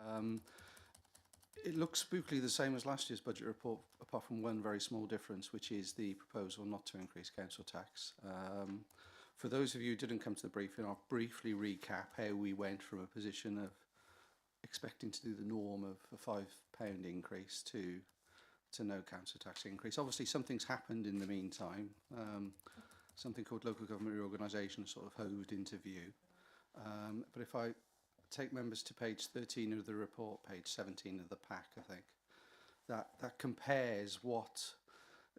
Um, it looks spookily the same as last year's budget report, apart from one very small difference, which is the proposal not to increase council tax. For those of you who didn't come to the briefing, I'll briefly recap how we went from a position of expecting to do the norm of a £5 increase to no council tax increase. Obviously, something's happened in the meantime. Something called local government reorganisation sort of hoved into view. But if I take members to page 13 of the report, page 17 of the pack, I think, that compares what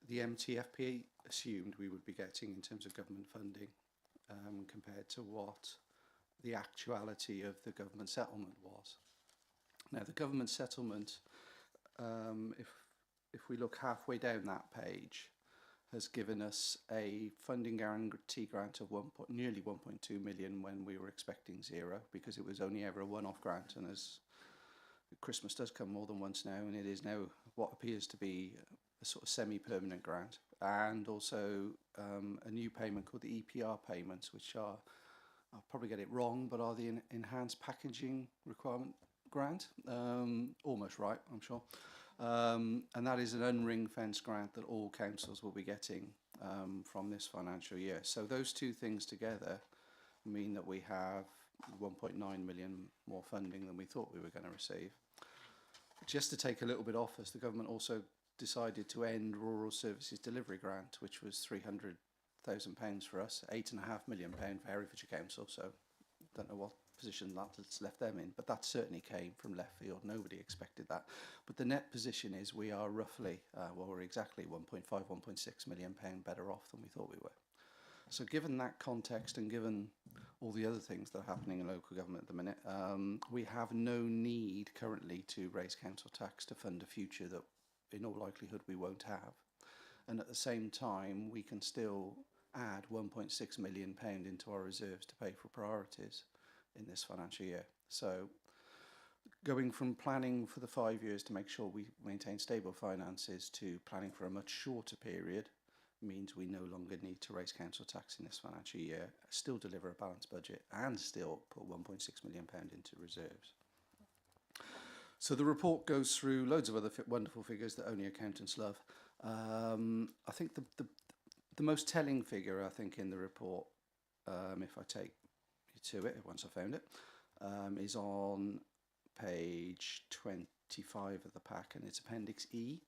the MTFP assumed we would be getting in terms of government funding compared to what the actuality of the government settlement was. Now, the government settlement, if we look halfway down that page, has given us a funding guarantee grant of nearly 1.2 million when we were expecting zero, because it was only ever a one-off grant, and as Christmas does come more than once now, and it is now what appears to be a sort of semi-permanent grant, and also a new payment called the EPR payments, which are, I'll probably get it wrong, but are the enhanced packaging requirement grant. Almost right, I'm sure. And that is an unring-fence grant that all councils will be getting from this financial year. So those two things together mean that we have 1.9 million more funding than we thought we were going to receive. Just to take a little bit off us, the government also decided to end Rural Services Delivery Grant, which was £300,000 for us, £8.5 million for Herefordshire Council, so don't know what position that's left them in, but that certainly came from left field. Nobody expected that. But the net position is we are roughly, well, we're exactly 1.6 million pound better off than we thought we were. So given that context and given all the other things that are happening in local government at the minute, we have no need currently to raise council tax to fund a future that in all likelihood we won't have. And at the same time, we can still add 1.6 million pound into our reserves to pay for priorities in this financial year. So going from planning for the 5 years to make sure we maintain stable finances to planning for a much shorter period means we no longer need to raise council tax in this financial year, still deliver a balanced budget and still put 1.6 million pound into reserves. So the report goes through loads of other wonderful figures that only accountants love. I think the most telling figure, I think, in the report, if I take you to it once I found it, is on page 25 of the pack, and it's Appendix E.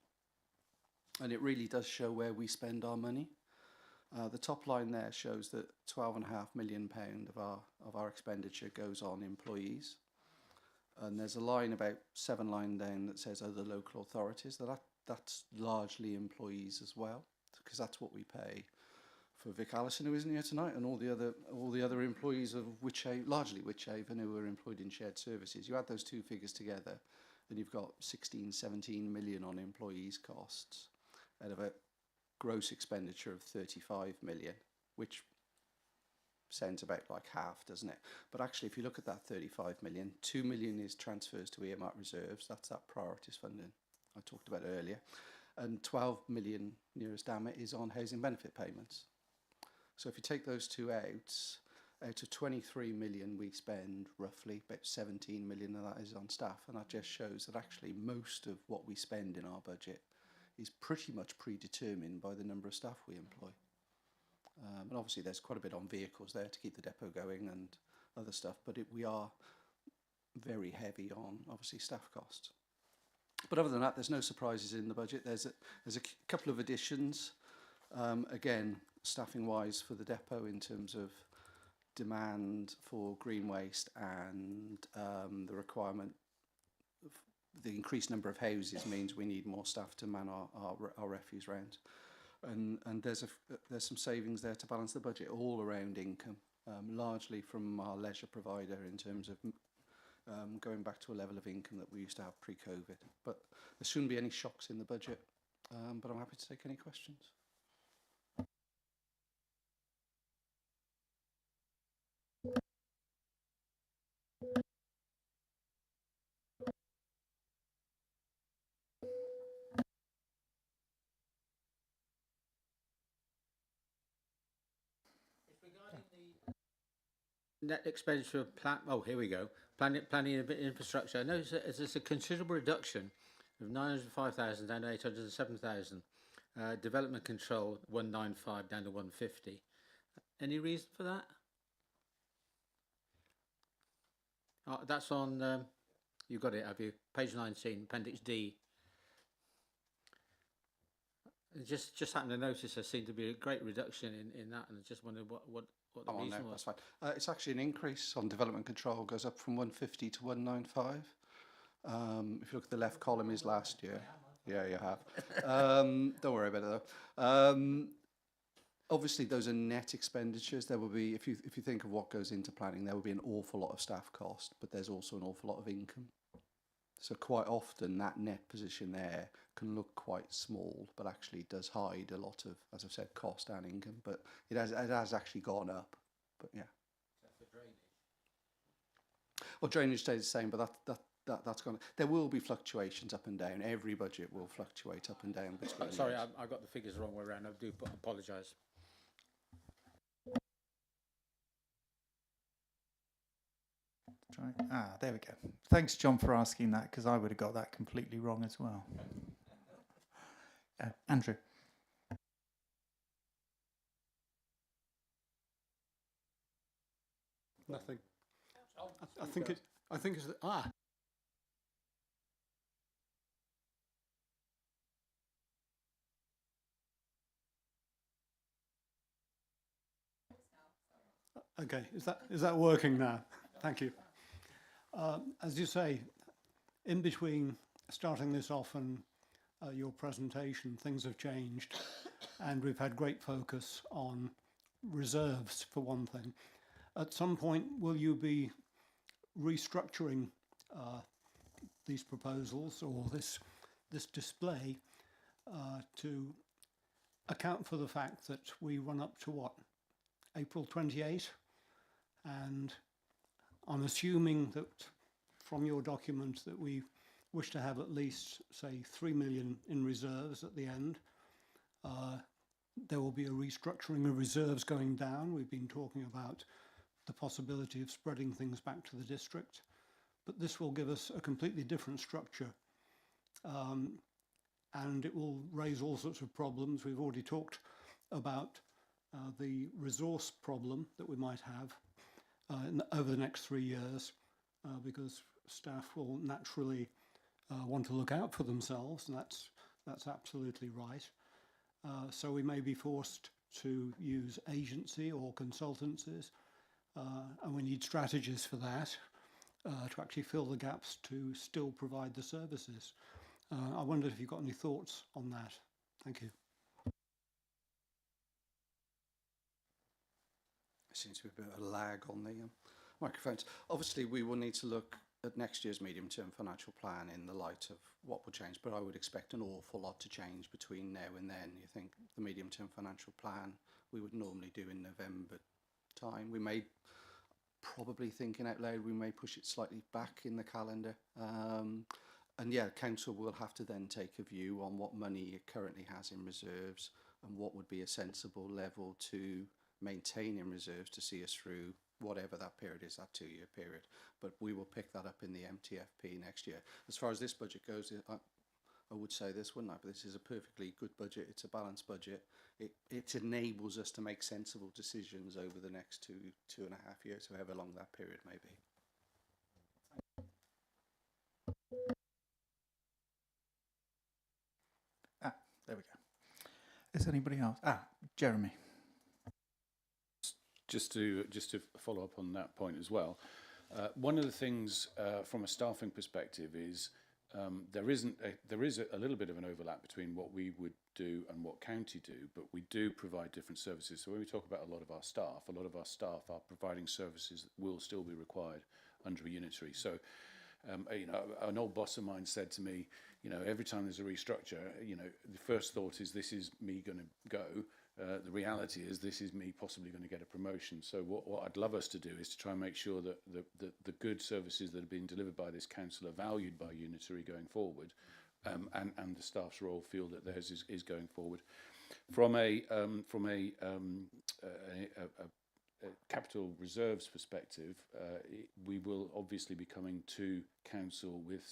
And it really does show where we spend our money. The top line there shows that £12.5 million of our expenditure goes on employees. And there's a line about 7 lines down that says other local authorities. That's largely employees as well, because that's what we pay for Vic Allison, who isn't here tonight, and all the other employees of largely Wychavon, who are employed in shared services. You add those two figures together, and you've got 17 million on employees' costs out of a gross expenditure of 35 million, which sounds about like half, doesn't it? But actually, if you look at that 35 million, 2 million is transfers to earmark reserves. That's that priorities funding I talked about earlier. And 12 million, nearest damn it, is on housing benefit payments. So if you take those two out of 23 million, we spend roughly about 17 million of that is on staff. And that just shows that actually most of what we spend in our budget is pretty much predetermined by the number of staff we employ. And obviously there's quite a bit on vehicles there to keep the depot going and other stuff, but we are very heavy on, obviously, staff costs. But other than that, there's no surprises in the budget. There's a couple of additions, again, staffing-wise for the depot in terms of demand for green waste and the requirement. The increased number of houses means we need more staff to man our refuse rounds. And there's some savings there to balance the budget all around income, largely from our leisure provider in terms of going back to a level of income that we used to have pre-COVID. But there shouldn't be any shocks in the budget, but I'm happy to take any questions. net expenditure of plan. Oh, here we go. Planning and infrastructure. I notice that there's a considerable reduction of 905,000 down to 807,000. Development control 195 down to 150. Any reason for that? That's on. You've got it, have you? Page 19, Appendix D. Just happened to notice there seemed to be a great reduction in that, and I just wondered what the reason was. That's fine. It's actually an increase on development control, goes up from 150 to 195. If you look at the left column is last year. Yeah, you have. Don't worry about it though. Obviously, those are net expenditures. There will be, if you think of what goes into planning, there will be an awful lot of staff cost, but there's also an awful lot of income. So quite often that net position there can look quite small, but actually does hide a lot of, as I've said, cost and income. But it has actually gone up. But yeah. Except for drainage. Well, drainage stays the same, but that's gone. There will be fluctuations up and down. Every budget will fluctuate up and down between. Sorry, I got the figures the wrong way around. I do apologise. There we go. Thanks, John, for asking that, because I would have got that completely wrong as well. Andrew. Nothing. I think it's Okay, is that working now? Thank you. As you say, in between starting this off and your presentation, things have changed, and we've had great focus on reserves, for one thing. At some point, will you be restructuring these proposals or this display to account for the fact that we run up to what, April 28, and I'm assuming that from your document that we wish to have at least, say, 3 million in reserves at the end. There will be a restructuring of reserves going down. We've been talking about the possibility of spreading things back to the district, but this will give us a completely different structure, and it will raise all sorts of problems. We've already talked about the resource problem that we might have over the next 3 years, because staff will naturally want to look out for themselves, and that's absolutely right. So we may be forced to use agency or consultancies, and we need strategies for that to actually fill the gaps to still provide the services. I wondered if you've got any thoughts on that. Thank you. Seems to be a bit of a lag on the microphones. Obviously, we will need to look at next year's medium-term financial plan in the light of what will change, but I would expect an awful lot to change between now and then. You think the medium-term financial plan we would normally do in November time. We may, probably thinking out loud, we may push it slightly back in the calendar. And yeah, council will have to then take a view on what money it currently has in reserves and what would be a sensible level to maintain in reserves to see us through whatever that period is, that 2-year period. But we will pick that up in the MTFP next year. As far as this budget goes, I would say this, wouldn't I? But this is a perfectly good budget. It's a balanced budget. It enables us to make sensible decisions over the next 2.5 years, however long that period may be. There we go. Is anybody else? Jeremy. Just to follow up on that point as well, one of the things from a staffing perspective is there is a little bit of an overlap between what we would do and what county do, but we do provide different services. So when we talk about a lot of our staff are providing services that will still be required under a unitary. So an old boss of mine said to me, every time there's a restructure, the first thought is this is me going to go. The reality is this is me possibly going to get a promotion. So what I'd love us to do is to try and make sure that the good services that have been delivered by this council are valued by Unitary going forward, and the staff's role feel that theirs is going forward. From a capital reserves perspective, we will obviously be coming to council with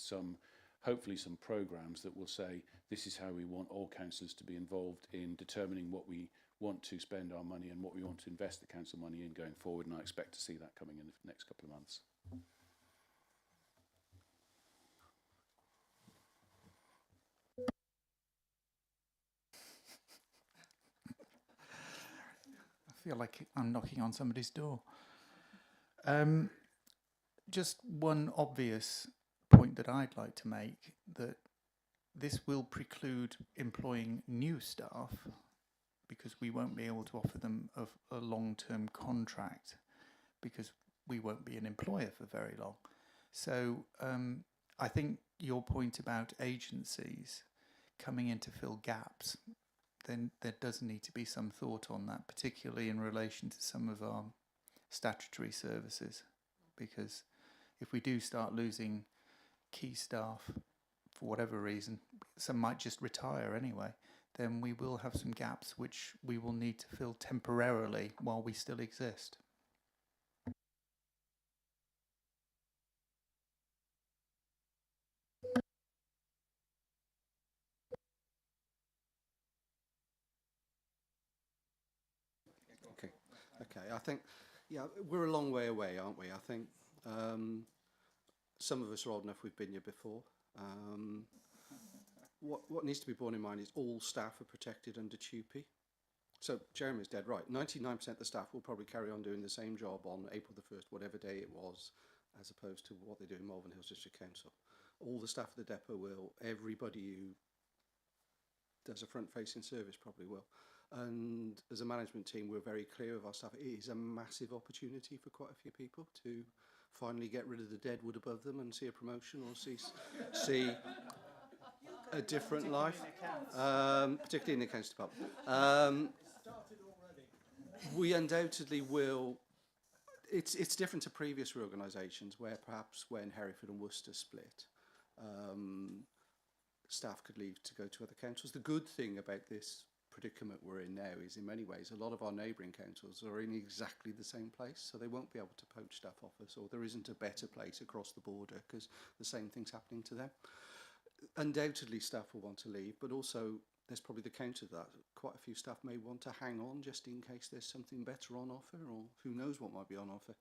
hopefully some programs that will say this is how we want all councillors to be involved in determining what we want to spend our money and what we want to invest the council money in going forward, and I expect to see that coming in the next couple of months. I feel like I'm knocking on somebody's door. Just one obvious point that I'd like to make, that this will preclude employing new staff because we won't be able to offer them a long-term contract because we won't be an employer for very long. So I think your point about agencies coming in to fill gaps, then there does need to be some thought on that, particularly in relation to some of our statutory services, because if we do start losing key staff for whatever reason, some might just retire anyway, then we will have some gaps which we will need to fill temporarily while we still exist. Okay, I think, yeah, we're a long way away, aren't we? I think some of us are old enough, we've been here before. What needs to be borne in mind is all staff are protected under TUPE. So Jeremy's dead right. 99% of the staff will probably carry on doing the same job on April the 1st, whatever day it was, as opposed to what they do in Malvern Hills District Council. All the staff at the depot will. Everybody who does a front-facing service probably will. And as a management team, we're very clear with our staff. It is a massive opportunity for quite a few people to finally get rid of the dead wood above them and see a promotion or see a different life, particularly in the accounts department. We undoubtedly will. It's different to previous reorganisations where perhaps when Hereford and Worcester split, staff could leave to go to other councils. The good thing about this predicament we're in now is in many ways a lot of our neighbouring councils are in exactly the same place, so they won't be able to poach staff off us, or there isn't a better place across the border because the same thing's happening to them. Undoubtedly staff will want to leave, but also there's probably the counter that quite a few staff may want to hang on just in case there's something better on offer, or who knows what might be on offer.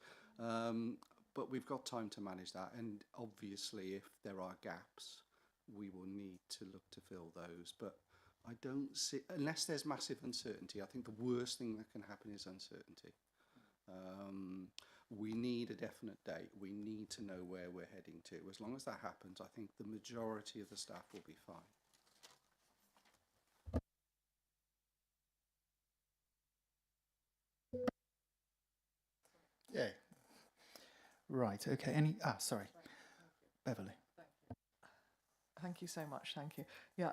But we've got time to manage that, and obviously if there are gaps we will need to look to fill those, but I don't see, unless there's massive uncertainty, I think the worst thing that can happen is uncertainty. We need a definite date. We need to know where we're heading to. As long as that happens, I think the majority of the staff will be fine. Yeah. Right, okay. Sorry. Beverly. Thank you so much. Thank you. Yeah,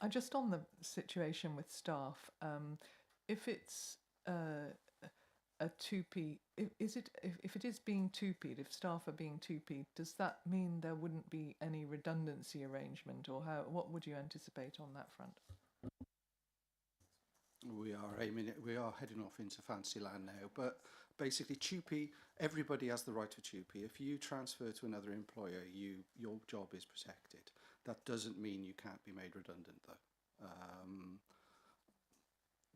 just on the situation with staff, if it's a 2P, if it is being 2P'd, if staff are being 2P'd, does that mean there wouldn't be any redundancy arrangement, or what would you anticipate on that front? We are heading off into fancy land now, but basically TUPE, everybody has the right to TUPE. If you transfer to another employer, your job is protected. That doesn't mean you can't be made redundant, though.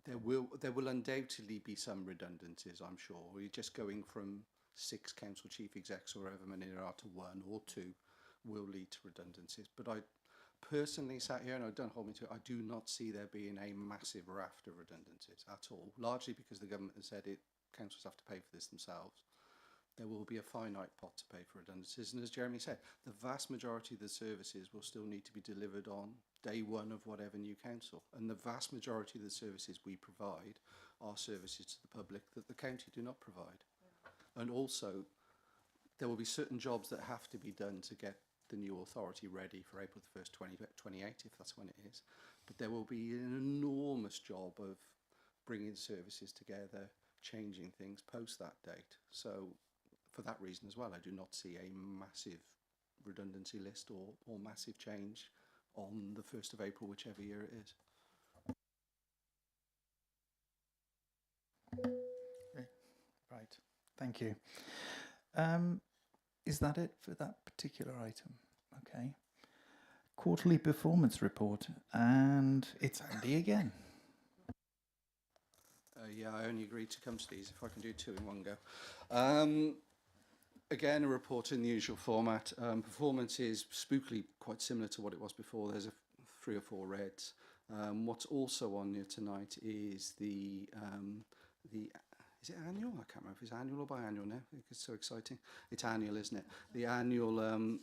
There will undoubtedly be some redundancies, I'm sure. We're just going from 6 council chief execs or however many there are to 1 or 2 will lead to redundancies. But I personally sat here, and don't hold me to it, I do not see there being a massive raft of redundancies at all, largely because the government has said councils have to pay for this themselves. There will be a finite pot to pay for redundancies, and as Jeremy said, the vast majority of the services will still need to be delivered on day 1 of whatever new council, and the vast majority of the services we provide are services to the public that the county do not provide. And also there will be certain jobs that have to be done to get the new authority ready for April the 1st, 2028, if that's when it is. But there will be an enormous job of bringing services together, changing things post that date. So for that reason as well, I do not see a massive redundancy list or massive change on the 1st of April, whichever year it is. Right. Thank you. Is that it for that particular item? Okay. Quarterly performance report, and it's Andy again. Yeah, I only agreed to come to these if I can do two in one go. Again, a report in the usual format. Performance is spookily quite similar to what it was before. There's 3 or 4 reds. What's also on here tonight is the is it annual? I can't remember if it's annual or biannual now. It's so exciting. It's annual, isn't it? The annual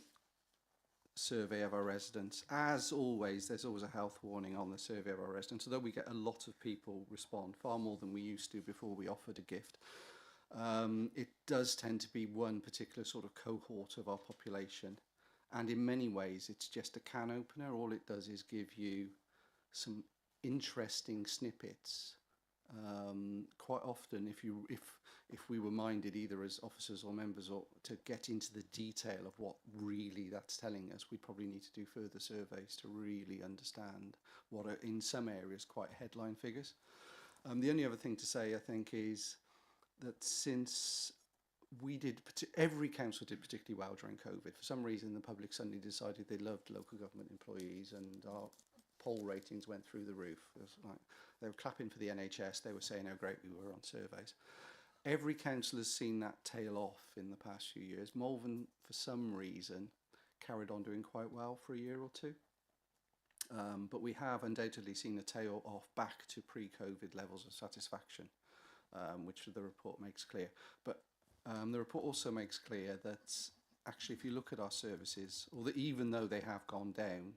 survey of our residents. As always, there's always a health warning on the survey of our residents, although we get a lot of people respond, far more than we used to before we offered a gift. It does tend to be one particular sort of cohort of our population, and in many ways it's just a can opener. All it does is give you some interesting snippets. Quite often, if we were minded, either as officers or members, or to get into the detail of what really that's telling us, we'd probably need to do further surveys to really understand what are in some areas quite headline figures. The only other thing to say, I think, is that since every council did particularly well during COVID. For some reason, the public suddenly decided they loved local government employees, and our poll ratings went through the roof. It was like they were clapping for the NHS. They were saying how great we were on surveys. Every council has seen that tail off in the past few years. Malvern, for some reason, carried on doing quite well for a year or two. But we have undoubtedly seen a tail off back to pre-COVID levels of satisfaction, which the report makes clear. But the report also makes clear that actually, if you look at our services, even though they have gone down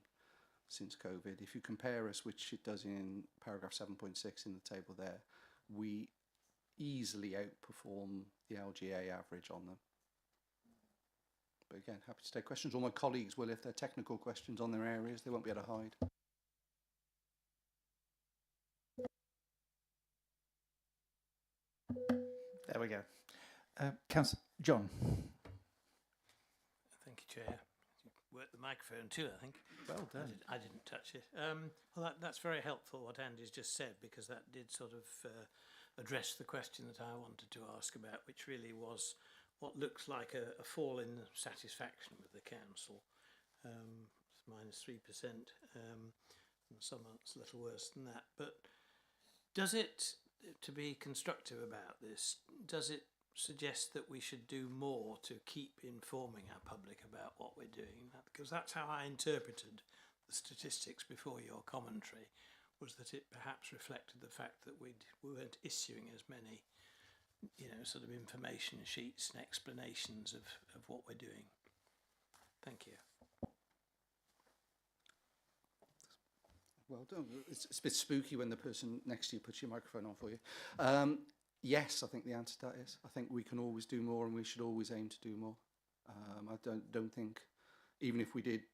since COVID, if you compare us, which it does in paragraph 7.6 in the table there, we easily outperform the LGA average on them. But again, happy to take questions. All my colleagues will, if they're technical questions on their areas, they won't be able to hide. There we go. Councillor John. Thank you, Chair. You worked the microphone too, I think. Well done. I didn't touch it. Well, that's very helpful, what Andy's just said, because that did sort of address the question that I wanted to ask about, which really was what looks like a fall in satisfaction with the council. It's -3%, and some months a little worse than that. But does it, to be constructive about this, does it suggest that we should do more to keep informing our public about what we're doing? Because that's how I interpreted the statistics before your commentary, was that it perhaps reflected the fact that we weren't issuing as many, sort of information sheets and explanations of what we're doing. Thank you. Well done. It's a bit spooky when the person next to you puts your microphone on for you. Yes, I think the answer to that is. I think we can always do more, and we should always aim to do more. I don't think, even if we did,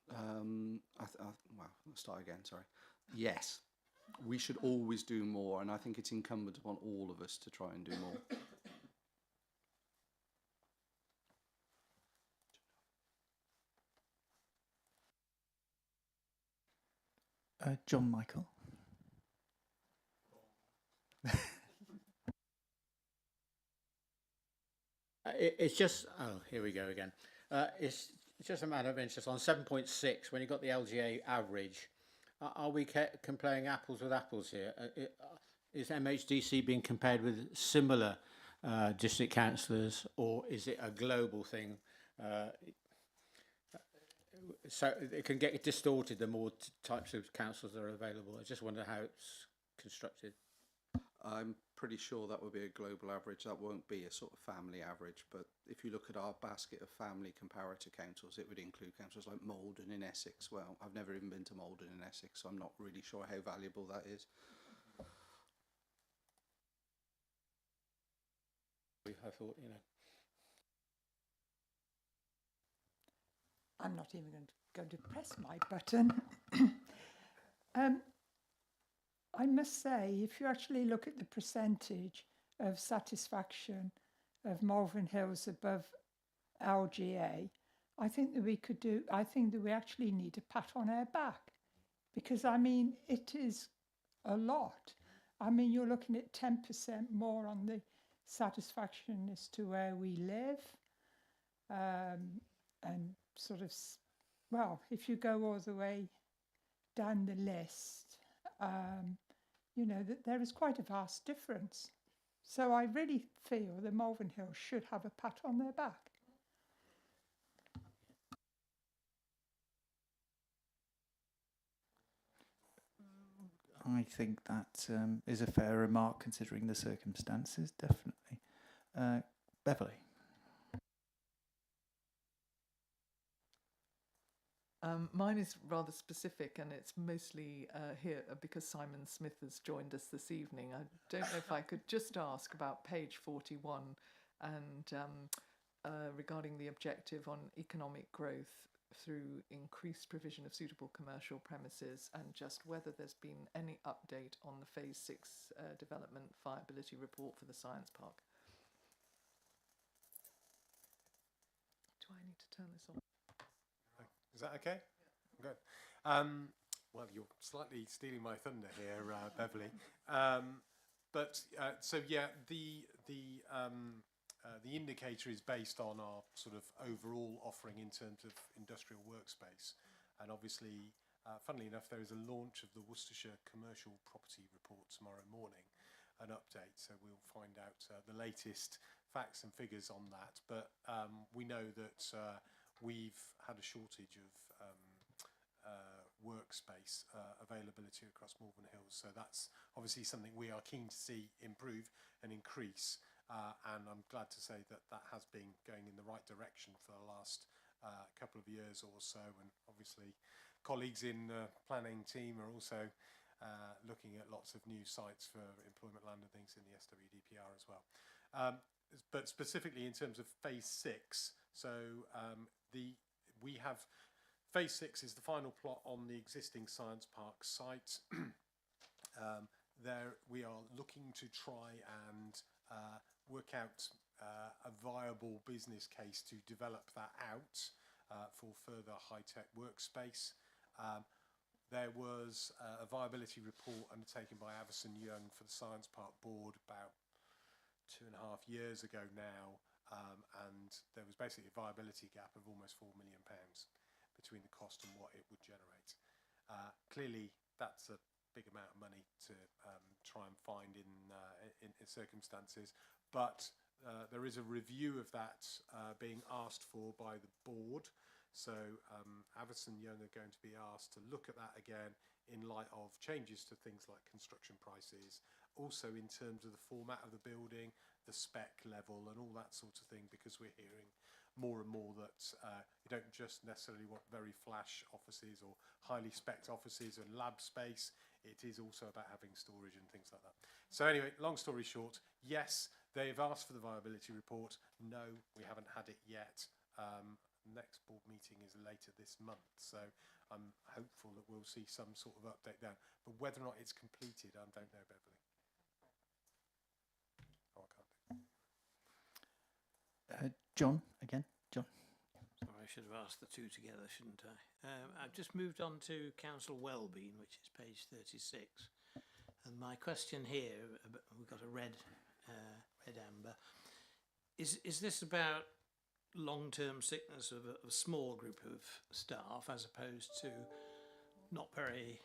well, let's start again, sorry. Yes, we should always do more, and I think it's incumbent upon all of us to try and do more. John Michael. It's just, here we go again. It's just a matter of interest. On 7.6, when you got the LGA average, are we comparing apples with apples here? Is MHDC being compared with similar district councillors, or is it a global thing? So it can get distorted the more types of councils that are available. I just wonder how it's constructed. I'm pretty sure that would be a global average. That won't be a sort of family average. But if you look at our basket of family comparator councils, it would include councils like Malden in Essex. Well, I've never even been to Malden in Essex, so I'm not really sure how valuable that is. I thought, I'm not even going to press my button. I must say, if you actually look at the percentage of satisfaction of Malvern Hills above LGA, I think that we actually need a pat on our back, because I mean, it is a lot. I mean, you're looking at 10% more on the satisfaction as to where we live, and sort of, well, if you go all the way down the list, you know, that there is quite a vast difference. So I really feel that Malvern Hills should have a pat on their back. I think that is a fair remark considering the circumstances, definitely. Beverly. Mine is rather specific, and it's mostly here because Simon Smith has joined us this evening. I don't know if I could just ask about page 41 and regarding the objective on economic growth through increased provision of suitable commercial premises, and just whether there's been any update on the Phase 6 development viability report for the Science Park. Do I need to turn this on? Is that okay? Yeah. Good. Well, you're slightly stealing my thunder here, Beverly. So yeah, the indicator is based on our sort of overall offering in terms of industrial workspace, and obviously, funnily enough, there is a launch of the Worcestershire Commercial Property Report tomorrow morning, an update. So we'll find out the latest facts and figures on that. But we know that we've had a shortage of workspace availability across Malvern Hills, so that's obviously something we are keen to see improve and increase, and I'm glad to say that that has been going in the right direction for the last couple of years or so, and obviously colleagues in the planning team are also looking at lots of new sites for employment land and things in the SWDPR as well. But specifically in terms of Phase 6, so we have Phase 6 is the final plot on the existing Science Park site. There we are looking to try and work out a viable business case to develop that out for further high-tech workspace. There was a viability report undertaken by Avison Young for the Science Park Board about 2.5 years ago now, and there was basically a viability gap of almost £4 million between the cost and what it would generate. Clearly, that's a big amount of money to try and find in circumstances, but there is a review of that being asked for by the board. So Avison Young are going to be asked to look at that again in light of changes to things like construction prices, also in terms of the format of the building, the spec level and all that sort of thing, because we're hearing more and more that you don't just necessarily want very flash offices or highly spec'd offices and lab space. It is also about having storage and things like that. So anyway, long story short, yes, they've asked for the viability report. No, we haven't had it yet. Next board meeting is later this month, so I'm hopeful that we'll see some sort of update then. But whether or not it's completed, I don't know, Beverly. Oh, I can't do. John, again. John. Sorry, I should have asked the two together, shouldn't I? I've just moved on to council wellbeing, which is page 36. And my question here, we've got a red amber. Is this about long-term sickness of a small group of staff, as opposed to not very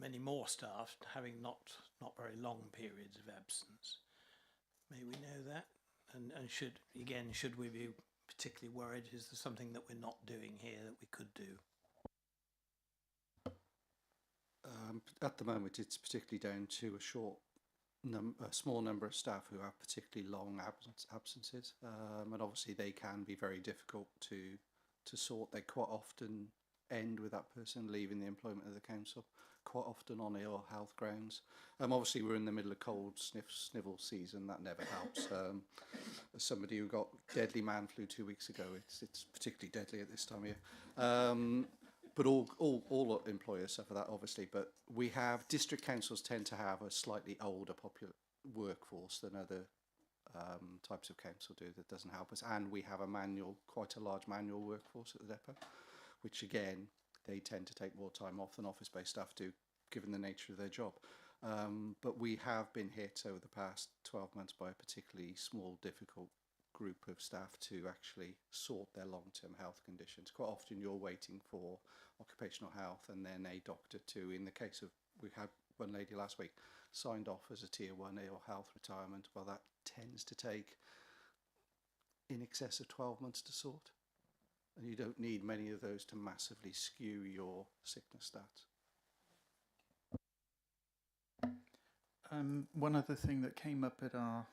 many more staff having not very long periods of absence? May we know that? And should we be particularly worried? Is there something that we're not doing here that we could do? At the moment, it's particularly down to a small number of staff who have particularly long absences, and obviously they can be very difficult to sort. They quite often end with that person leaving the employment of the council, quite often on ill health grounds. Obviously we're in the middle of cold snivel season, that never helps. As somebody who got deadly man flu 2 weeks ago, it's particularly deadly at this time of year. But all employers suffer that, obviously. But we have district councils tend to have a slightly older workforce than other types of council do. That doesn't help us. And we have quite a large manual workforce at the depot, which again they tend to take more time off than office-based staff do, given the nature of their job. But we have been hit over the past 12 months by a particularly small, difficult group of staff to actually sort their long-term health conditions. Quite often you're waiting for occupational health and then a doctor to, in the case of, we had one lady last week signed off as a tier 1 ill health retirement. Well, that tends to take in excess of 12 months to sort. And you don't need many of those to massively skew your sickness stats. One other thing that came up at our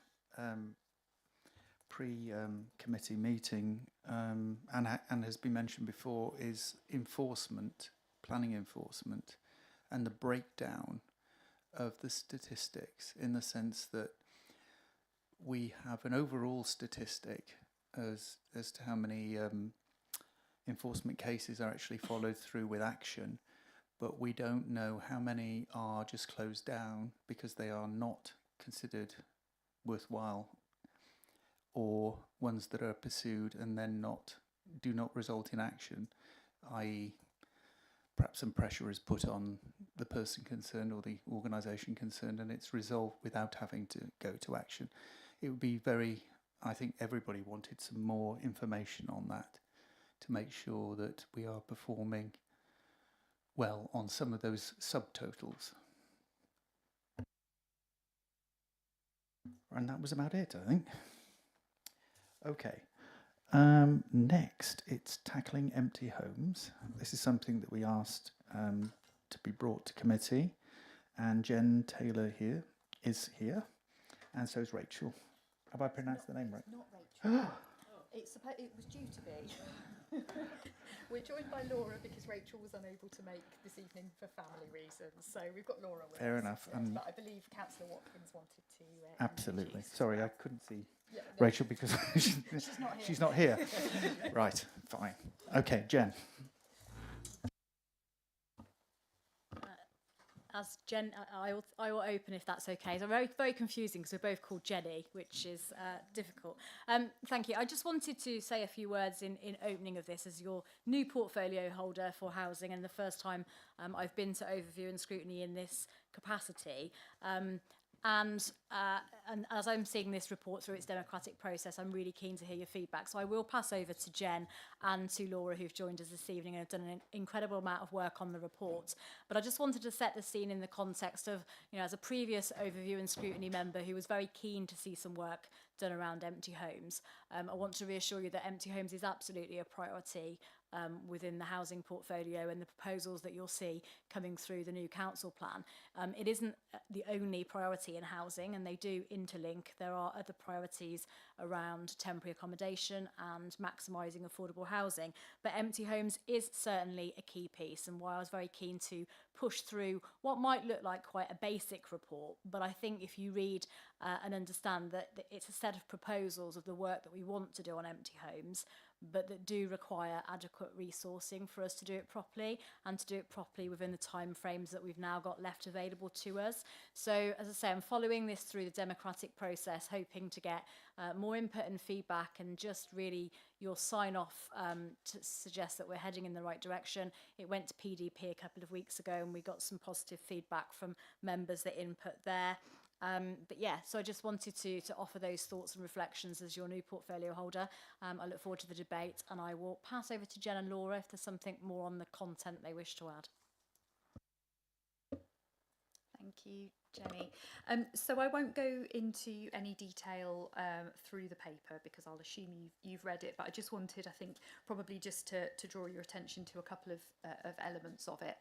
pre-committee meeting and has been mentioned before is enforcement, planning enforcement, and the breakdown of the statistics, in the sense that we have an overall statistic as to how many enforcement cases are actually followed through with action, but we don't know how many are just closed down because they are not considered worthwhile, or ones that are pursued and then do not result in action, i.e. perhaps some pressure is put on the person concerned or the organisation concerned and it's resolved without having to go to action. It would be I think everybody wanted some more information on that to make sure that we are performing well on some of those subtotals. And that was about it, I think. Okay. Next, it's tackling empty homes. This is something that we asked to be brought to committee, and Jen Taylor is here, and so is Rachel. Have I pronounced the name right? Not Rachel. It was due to be. We're joined by Laura because Rachel was unable to make this evening for family reasons. So we've got Laura with us. Fair enough. But I believe Councillor Watkins wanted to. Absolutely. Sorry, I couldn't see Yeah, no, Rachel because she's not here. she's not here. Right, fine. Okay, Jen. As Jen, I will open if that's okay. So very, very confusing because we're both called Jenny, which is difficult. Thank you. I just wanted to say a few words in opening of this as your new portfolio holder for housing, and the first time I've been to Overview and Scrutiny in this capacity. And as I'm seeing this report through its democratic process, I'm really keen to hear your feedback. So I will pass over to Jen and to Laura, who've joined us this evening and have done an incredible amount of work on the report. But I just wanted to set the scene in the context of, as a previous Overview and Scrutiny member who was very keen to see some work done around empty homes. I want to reassure you that empty homes is absolutely a priority within the housing portfolio and the proposals that you'll see coming through the new council plan. It isn't the only priority in housing, and they do interlink. There are other priorities around temporary accommodation and maximising affordable housing, but empty homes is certainly a key piece, and why I was very keen to push through what might look like quite a basic report, but I think if you read and understand that it's a set of proposals of the work that we want to do on empty homes, but that do require adequate resourcing for us to do it properly, and to do it properly within the time frames that we've now got left available to us. So, as I say, I'm following this through the democratic process, hoping to get more input and feedback, and just really your sign-off to suggest that we're heading in the right direction. It went to PDP a couple of weeks ago, and we got some positive feedback from members that input there. But yeah, so I just wanted to offer those thoughts and reflections as your new portfolio holder. I look forward to the debate, and I will pass over to Jen and Laura if there's something more on the content they wish to add. Thank you, Jenny. So I won't go into any detail through the paper because I'll assume you've read it, but I just wanted, I think, probably just to draw your attention to a couple of elements of it.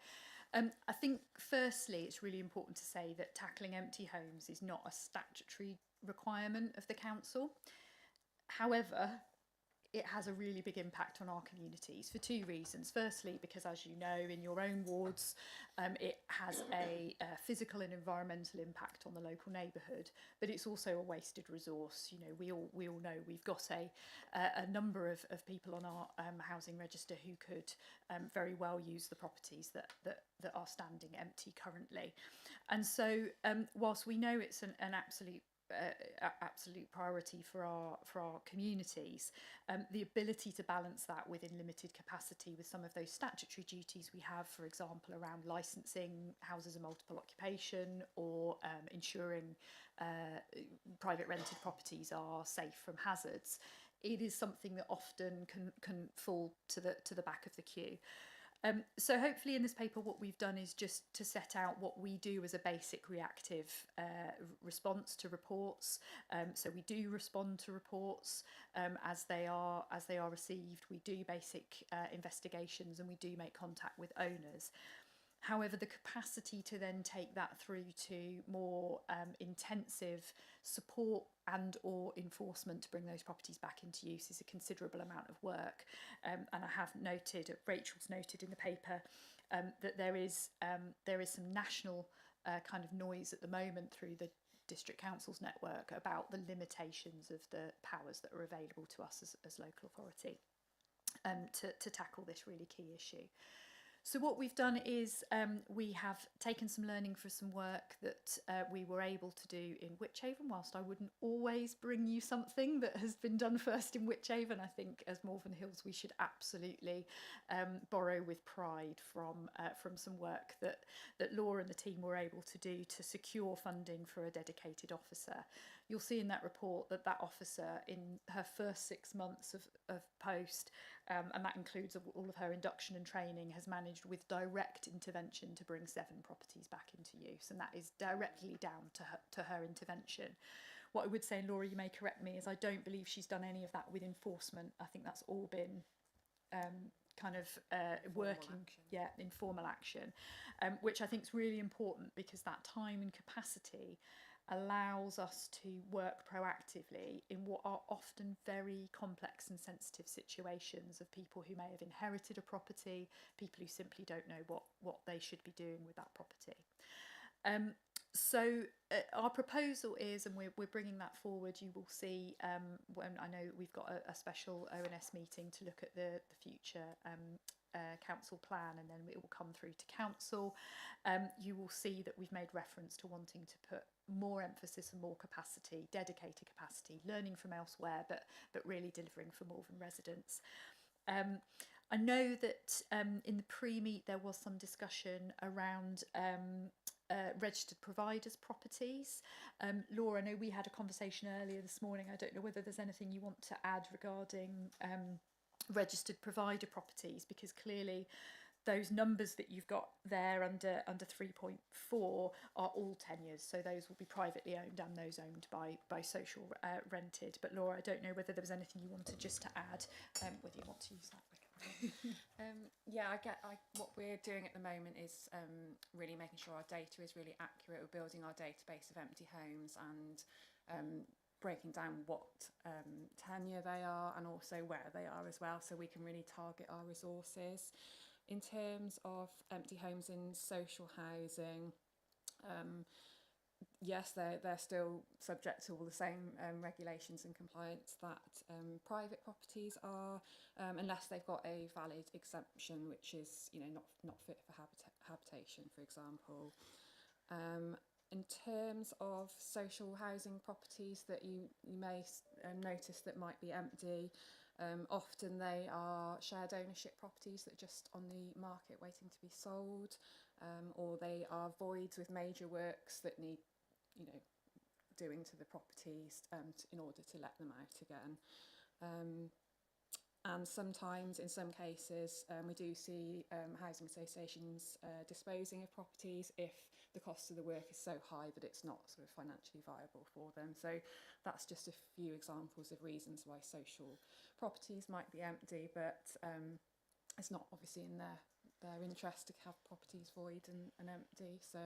I think, firstly, it's really important to say that tackling empty homes is not a statutory requirement of the council. However, it has a really big impact on our communities for two reasons. Firstly, because as you know, in your own wards, it has a physical and environmental impact on the local neighbourhood, but it's also a wasted resource. We all know we've got a number of people on our housing register who could very well use the properties that are standing empty currently. And so whilst we know it's an absolute absolute priority for our communities. The ability to balance that within limited capacity with some of those statutory duties we have, for example, around licensing houses of multiple occupation, or ensuring private rented properties are safe from hazards. It is something that often can fall to the back of the queue. So hopefully in this paper what we've done is just to set out what we do as a basic reactive response to reports. So we do respond to reports as they are received. We do basic investigations, and we do make contact with owners. However, the capacity to then take that through to more intensive support and or enforcement to bring those properties back into use is a considerable amount of work. And I have noted, Rachel's noted in the paper, that there is some national kind of noise at the moment through the district council's network about the limitations of the powers that are available to us as local authority to tackle this really key issue. So what we've done is we have taken some learning for some work that we were able to do in Wychavon. Whilst I wouldn't always bring you something that has been done first in Wychavon, I think as Malvern Hills we should absolutely borrow with pride from some work that Laura and the team were able to do to secure funding for a dedicated officer. You'll see in that report that officer, in her first 6 months of post, and that includes all of her induction and training, has managed with direct intervention to bring 7 properties back into use, and that is directly down to her intervention. What I would say, and Laura, you may correct me, is I don't believe she's done any of that with enforcement. I think that's all been working, informal action, which I think is really important, because that time and capacity allows us to work proactively in what are often very complex and sensitive situations of people who may have inherited a property, people who simply don't know what they should be doing with that property. So our proposal is, and we're bringing that forward, you will see when I know we've got a special ONS meeting to look at the future council plan, and then it will come through to council. You will see that we've made reference to wanting to put more emphasis and more capacity, dedicated capacity, learning from elsewhere, but really delivering for Malvern residents. I know that in the pre-meet there was some discussion around registered providers' properties. Laura, I know we had a conversation earlier this morning. I don't know whether there's anything you want to add regarding registered provider properties, because clearly those numbers that you've got there under 3.4 are all tenures, so those will be privately owned and those owned by social rented. But Laura, I don't know whether there was anything you wanted just to add, whether you want to use that. What we're doing at the moment is really making sure our data is really accurate. We're building our database of empty homes and breaking down what tenure they are and also where they are as well, so we can really target our resources. In terms of empty homes in social housing, yes, they're still subject to all the same regulations and compliance that private properties are, unless they've got a valid exemption, which is not fit for habitation, for example. In terms of social housing properties that you may notice that might be empty, often they are shared ownership properties that are just on the market waiting to be sold, or they are voids with major works that need doing to the properties in order to let them out again. And sometimes, in some cases, we do see housing associations disposing of properties if the cost of the work is so high that it's not sort of financially viable for them. So that's just a few examples of reasons why social properties might be empty, but it's not obviously in their interest to have properties void and empty. So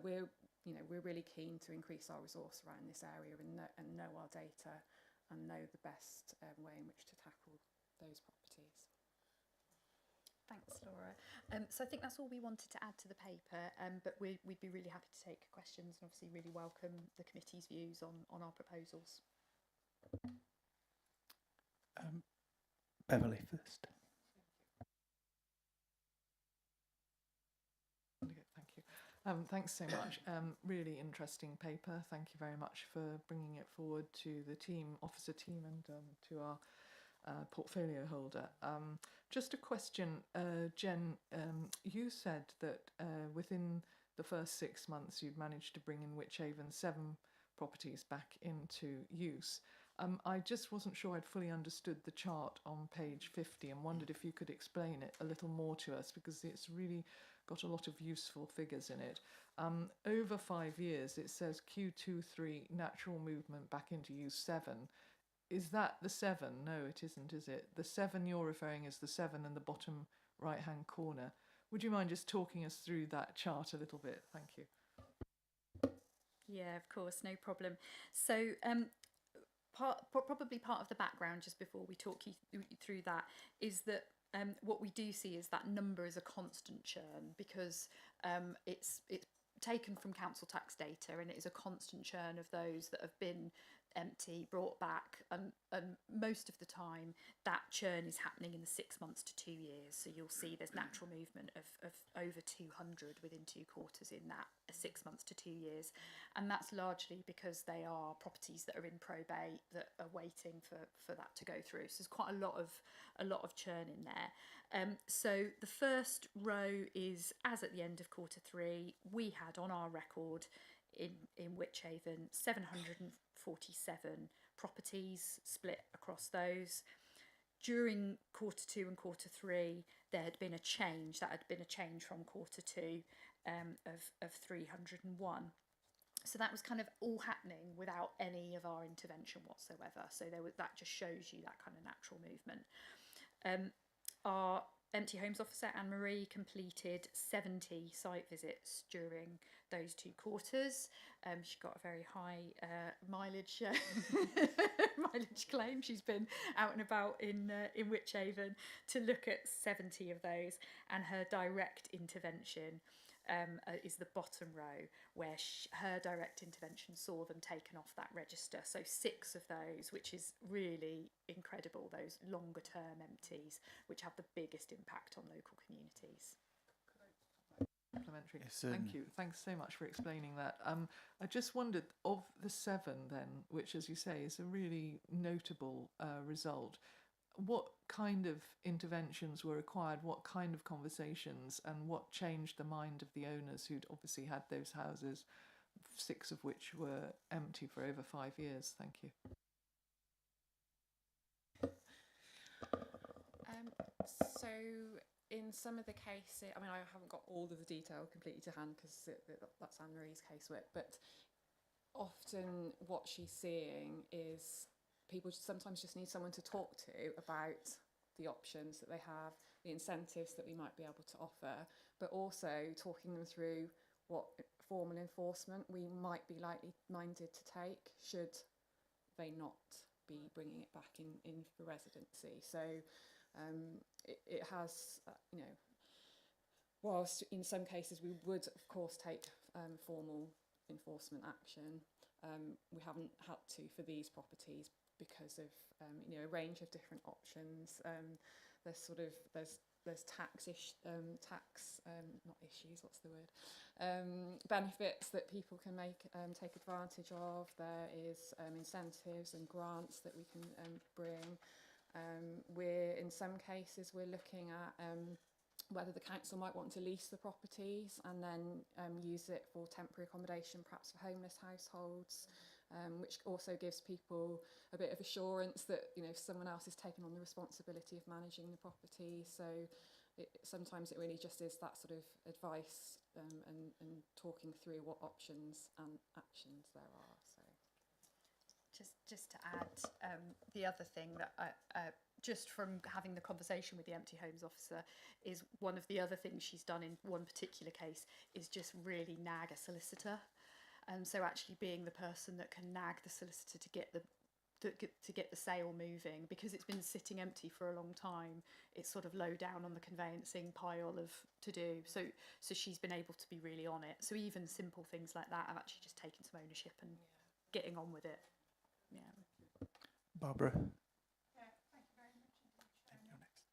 we're really keen to increase our resource around this area and know our data and know the best way in which to tackle those properties. Thanks, Laura. So I think that's all we wanted to add to the paper, but we'd be really happy to take questions and obviously really welcome the committee's views on our proposals. Beverly first. Okay, thank you. Thanks so much. Really interesting paper. Thank you very much for bringing it forward to the team, officer team, and to our portfolio holder. Just a question, Jen. You said that within the first 6 months you'd managed to bring in Wychhaven 7 properties back into use. I just wasn't sure I'd fully understood the chart on page 50 and wondered if you could explain it a little more to us, because it's really got a lot of useful figures in it. Over 5 years, it says Q23 natural movement back into use 7. Is that the 7? No, it isn't, is it? The 7 you're referring is the 7 in the bottom right-hand corner. Would you mind just talking us through that chart a little bit? Thank you. Yeah, of course, no problem. So probably part of the background, just before we talk you through that, is that what we do see is that number is a constant churn, because it's taken from council tax data, and it is a constant churn of those that have been empty, brought back, and most of the time that churn is happening in the 6 months to 2 years. So you'll see there's natural movement of over 200 within 2 quarters in that 6 months to 2 years, and that's largely because they are properties that are in probate that are waiting for that to go through. So there's quite a lot of churn in there. So the first row is, as at the end of Q3, we had on our record in Wychhaven 747 properties split across those. During Q2 and Q3, there had been a change. That had been a change from Q2 of 301. So that was kind of all happening without any of our intervention whatsoever. So that just shows you that kind of natural movement. Our Empty Homes Officer, Anne-Marie, completed 70 site visits during those 2 quarters. She got a very high mileage mileage claim. She's been out and about in Wychhaven to look at 70 of those, and her direct intervention is the bottom row, where her direct intervention saw them taken off that register. So 6 of those, which is really incredible, those longer term empties, which have the biggest impact on local communities. Complimentary. Thank you. Thanks so much for explaining that. I just wondered, of the 7 then, which, as you say, is a really notable result, what kind of interventions were required, what kind of conversations, and what changed the mind of the owners who'd obviously had those houses, 6 of which were empty for over 5 years? Thank you. So in some of the cases, I mean, I haven't got all of the detail completely to hand because that's Anne-Marie's casework, but often what she's seeing is people sometimes just need someone to talk to about the options that they have, the incentives that we might be able to offer, but also talking them through what formal enforcement we might be likely minded to take should they not be bringing it back in for residency. So it has, whilst in some cases we would of course take formal enforcement action, we haven't had to for these properties because of a range of different options. There's tax benefits that people can take advantage of. There is incentives and grants that we can bring. In some cases we're looking at whether the council might want to lease the properties and then use it for temporary accommodation, perhaps for homeless households, which also gives people a bit of assurance that someone else is taking on the responsibility of managing the property. So sometimes it really just is that sort of advice and talking through what options and actions there are. So just to add, the other thing that just from having the conversation with the Empty Homes Officer, is one of the other things she's done in one particular case is just really nag a solicitor. So actually being the person that can nag the solicitor to get the sale moving, because it's been sitting empty for a long time, it's sort of low down on the conveyancing pile of to do. So she's been able to be really on it. So even simple things like that, I've actually just taken some ownership and getting on with it. Yeah. Barbara. Thank you very much. You're next.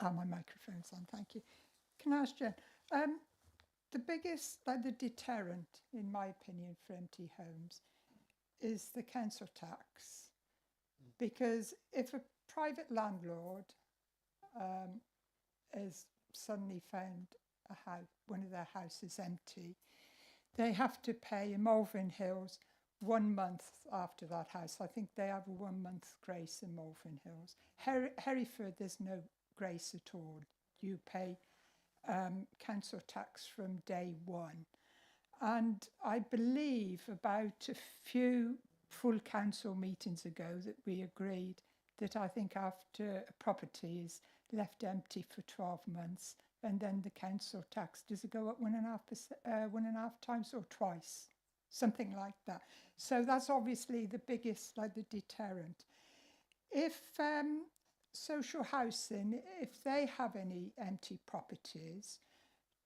My microphone's on, thank you. can I ask Jen? The biggest, like the deterrent, in my opinion, for empty homes is the council tax. Because if a private landlord has suddenly found a house, one of their houses empty, they have to pay in Malvern Hills 1 month after that house. I think they have a 1 month grace in Malvern Hills. Hereford, there's no grace at all. You pay council tax from day one. And I believe about a few full council meetings ago that we agreed that I think after a property is left empty for 12 months, and then the council tax, does it go up 1.5 times or twice? Something like that. So that's obviously the biggest, like the deterrent. If social housing, if they have any empty properties,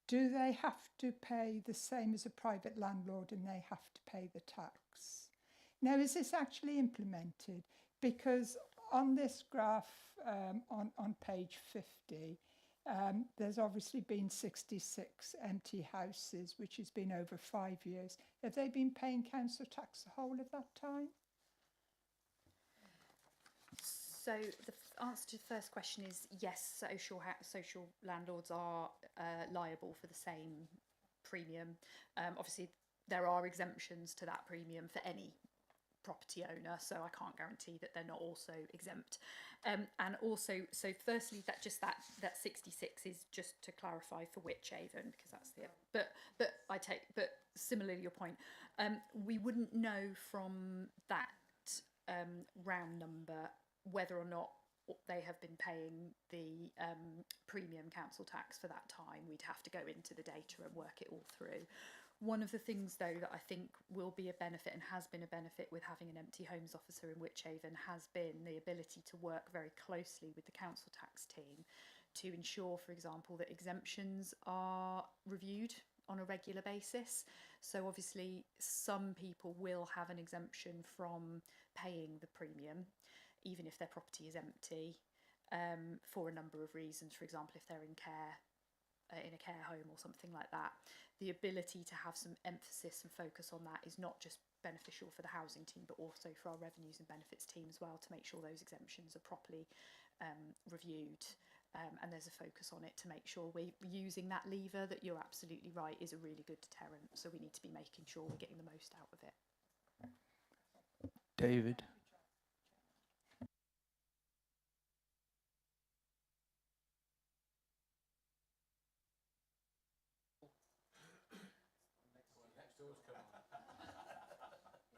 do they have to pay the same as a private landlord and they have to pay the tax? Now, is this actually implemented? Because on this graph on page 50, there's obviously been 66 empty houses, which has been over 5 years. Have they been paying council tax the whole of that time? So the answer to the first question is yes, social landlords are liable for the same premium. Obviously, there are exemptions to that premium for any property owner, so I can't guarantee that they're not also exempt. And also, so firstly, that 66 is just to clarify for Wychavon, because that's the but similarly your point, we wouldn't know from that round number whether or not they have been paying the premium council tax for that time. We'd have to go into the data and work it all through. One of the things, though, that I think will be a benefit and has been a benefit with having an empty homes officer in Wychavon has been the ability to work very closely with the council tax team to ensure, for example, that exemptions are reviewed on a regular basis. So obviously some people will have an exemption from paying the premium, even if their property is empty, for a number of reasons. For example, if they're in care, in a care home or something like that. The ability to have some emphasis and focus on that is not just beneficial for the housing team, but also for our revenues and benefits team as well, to make sure those exemptions are properly reviewed. And there's a focus on it to make sure we're using that lever that you're absolutely right is a really good deterrent. So we need to be making sure we're getting the most out of it. David.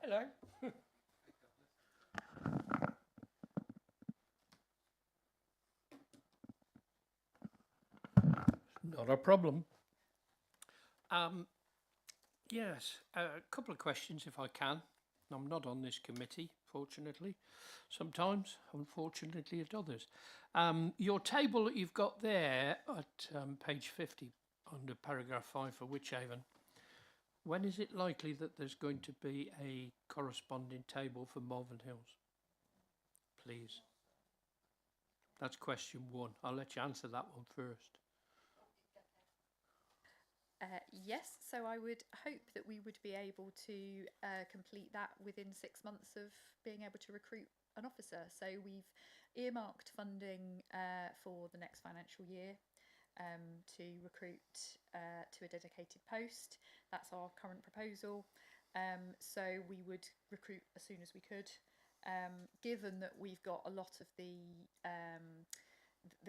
Hello. Not a problem. Yes, a couple of questions if I can. I'm not on this committee, fortunately, sometimes, unfortunately at others. Your table that you've got there at page 50 under paragraph 5 for Wychavon, when is it likely that there's going to be a corresponding table for Malvern Hills? Please. That's question 1. I'll let you answer that one first. Yes, so I would hope that we would be able to complete that within 6 months of being able to recruit an officer. So we've earmarked funding for the next financial year to recruit to a dedicated post. That's our current proposal. So we would recruit as soon as we could. Given that we've got a lot of the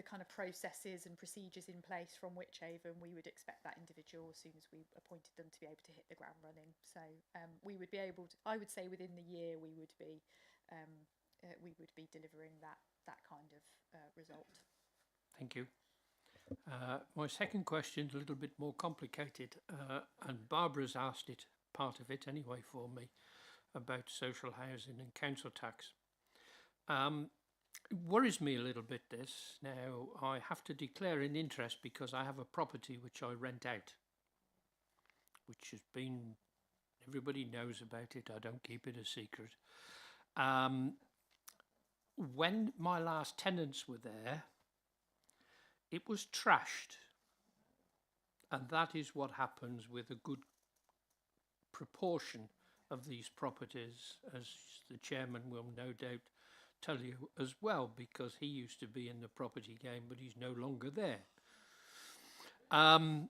kind of processes and procedures in place from Wychavon, we would expect that individual as soon as we appointed them to be able to hit the ground running. So we would be able to, I would say within the year we would be delivering that kind of result. Thank you. My second question is a little bit more complicated, and Barbara's asked it, part of it anyway for me, about social housing and council tax. It worries me a little bit, this. Now, I have to declare an interest because I have a property which I rent out, which has been, everybody knows about it, I don't keep it a secret. When my last tenants were there, it was trashed. And that is what happens with a good proportion of these properties, as the chairman will no doubt tell you as well, because he used to be in the property game, but he's no longer there. And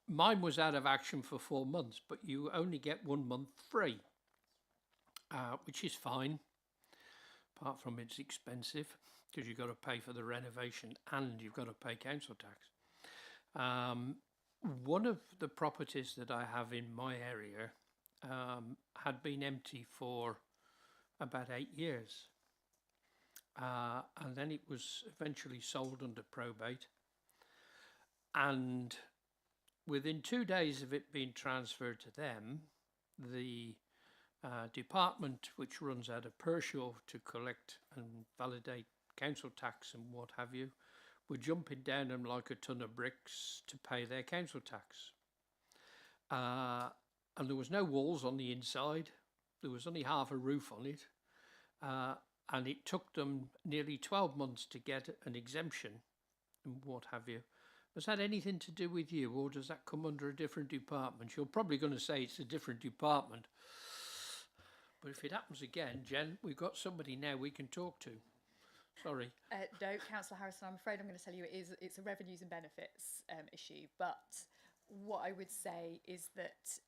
mine was out of action for 4 months, but you only get 1 month free, which is fine, apart from it's expensive, because you've got to pay for the renovation and you've got to pay council tax. One of the properties that I have in my area had been empty for about 8 years. And then it was eventually sold under probate. And within 2 days of it being transferred to them, the department which runs out of Pershore to collect and validate council tax and what have you, were jumping down them like a ton of bricks to pay their council tax. And there was no walls on the inside. There was only half a roof on it. And it took them nearly 12 months to get an exemption and what have you. Has that anything to do with you, or does that come under a different department? You're probably going to say it's a different department. But if it happens again, Jen, we've got somebody now we can talk to. Sorry. No, Councillor Harrison, I'm afraid I'm going to tell you it's a revenues and benefits issue. But what I would say is that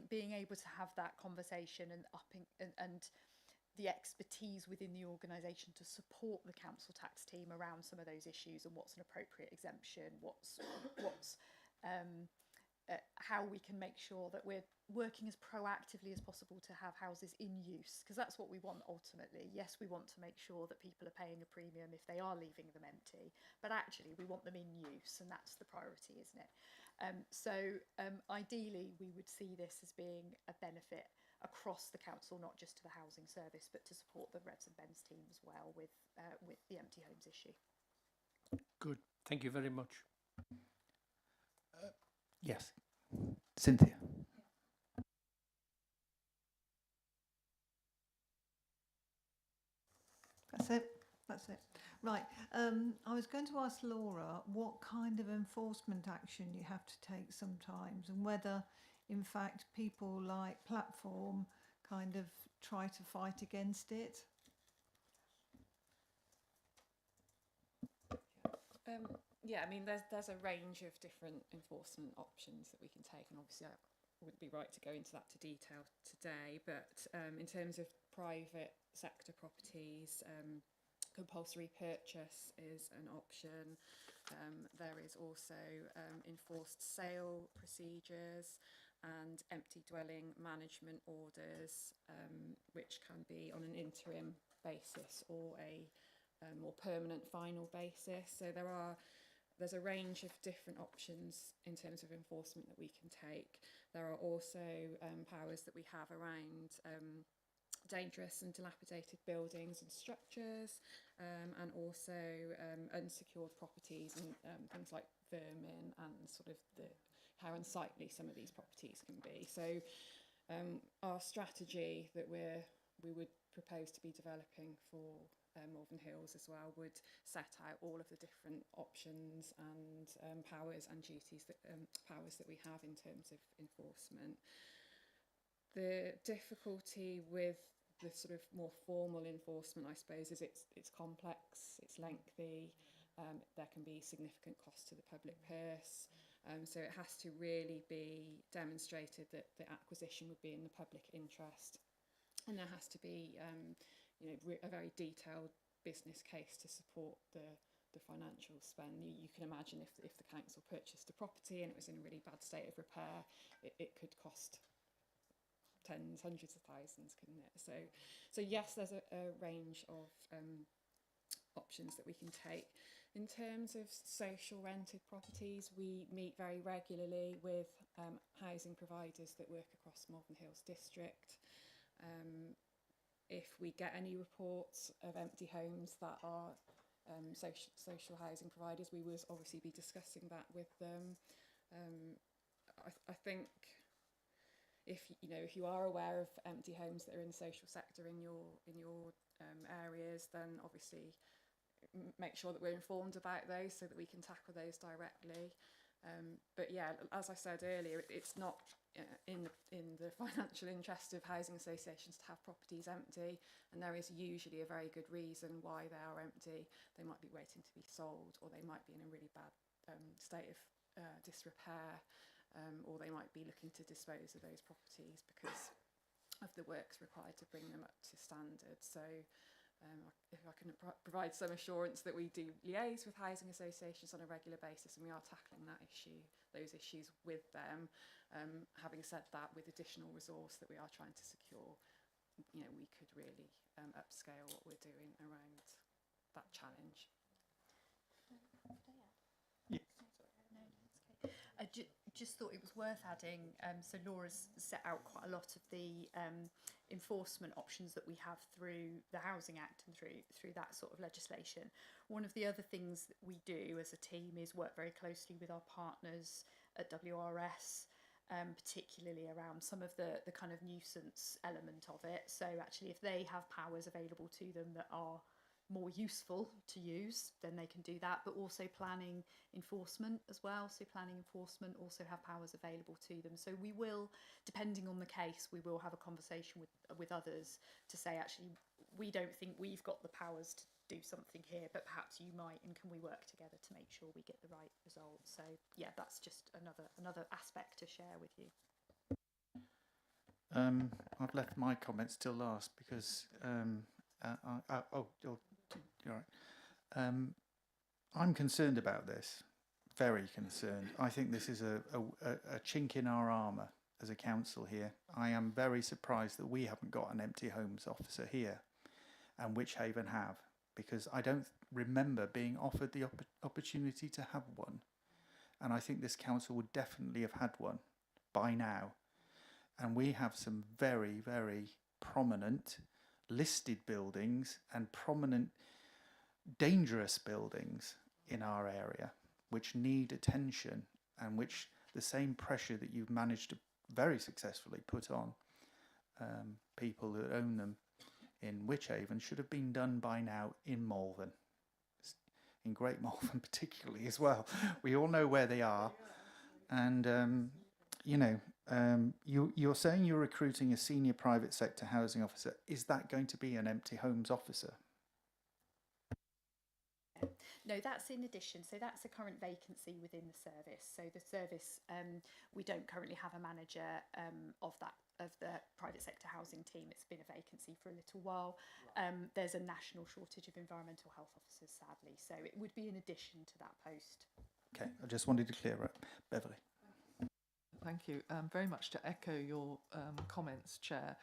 being able to have that conversation and the expertise within the organisation to support the council tax team around some of those issues and what's an appropriate exemption, how we can make sure that we're working as proactively as possible to have houses in use, because that's what we want ultimately. Yes, we want to make sure that people are paying a premium if they are leaving them empty, but actually we want them in use, and that's the priority, isn't it? Ideally we would see this as being a benefit across the council, not just to the housing service, but to support the Revs and Bens team as well with the empty homes issue. Good, thank you very much. Yes, Cynthia. That's it. Right. I was going to ask Laura what kind of enforcement action you have to take sometimes, and whether, in fact, people like Platform kind of try to fight against it. Yeah, I mean, there's a range of different enforcement options that we can take, and obviously I wouldn't be right to go into that to detail today, but in terms of private sector properties, compulsory purchase is an option. There is also enforced sale procedures and empty dwelling management orders, which can be on an interim basis or a more permanent final basis. So there's a range of different options in terms of enforcement that we can take. There are also powers that we have around dangerous and dilapidated buildings and structures, and also unsecured properties and things like vermin and sort of how unsightly some of these properties can be. So our strategy that we would propose to be developing for Malvern Hills as well would set out all of the different options and powers and duties powers that we have in terms of enforcement. The difficulty with the sort of more formal enforcement, I suppose, is it's complex, it's lengthy, there can be significant cost to the public purse, so it has to really be demonstrated that the acquisition would be in the public interest, and there has to be a very detailed business case to support the financial spend. You can imagine if the council purchased a property and it was in a really bad state of repair, it could cost tens, hundreds of thousands, couldn't it? So yes, there's a range of options that we can take. In terms of social rented properties, we meet very regularly with housing providers that work across Malvern Hills district. If we get any reports of empty homes that are social housing providers, we will obviously be discussing that with them. I think if you are aware of empty homes that are in the social sector in your areas, then obviously make sure that we're informed about those so that we can tackle those directly. But yeah, as I said earlier, it's not in the financial interest of housing associations to have properties empty, and there is usually a very good reason why they are empty. They might be waiting to be sold, or they might be in a really bad state of disrepair, or they might be looking to dispose of those properties because of the works required to bring them up to standard. So if I can provide some assurance that we do liaise with housing associations on a regular basis, and we are tackling those issues with them. Having said that, with additional resource that we are trying to secure, we could really upscale what we're doing around that challenge. I just thought it was worth adding, so Laura's set out quite a lot of the enforcement options that we have through the Housing Act and through that sort of legislation. One of the other things that we do as a team is work very closely with our partners at WRS, particularly around some of the kind of nuisance element of it. So actually, if they have powers available to them that are more useful to use, then they can do that, but also planning enforcement as well. So planning enforcement also have powers available to them. So we will, depending on the case, we will have a conversation with others to say, actually, we don't think we've got the powers to do something here, but perhaps you might, and can we work together to make sure we get the right result? So yeah, that's just another aspect to share with you. I've left my comments till last because you're right. I'm concerned about this, very concerned. I think this is a chink in our armour as a council here. I am very surprised that we haven't got an empty homes officer here, and Witchhaven have, because I don't remember being offered the opportunity to have one. And I think this council would definitely have had one by now. And we have some very, very prominent listed buildings and prominent dangerous buildings in our area which need attention, and which the same pressure that you've managed to very successfully put on people that own them in Witchhaven should have been done by now in Malvern, in Great Malvern particularly as well. We all know where they are. And you're saying you're recruiting a senior private sector housing officer. Is that going to be an empty homes officer? No, that's in addition. So that's a current vacancy within the service. So the service, we don't currently have a manager of the private sector housing team. It's been a vacancy for a little while. There's a national shortage of environmental health officers, sadly. So it would be in addition to that post. Okay, I just wanted to clear up. Beverly. Thank you. Very much to echo your comments, Chair.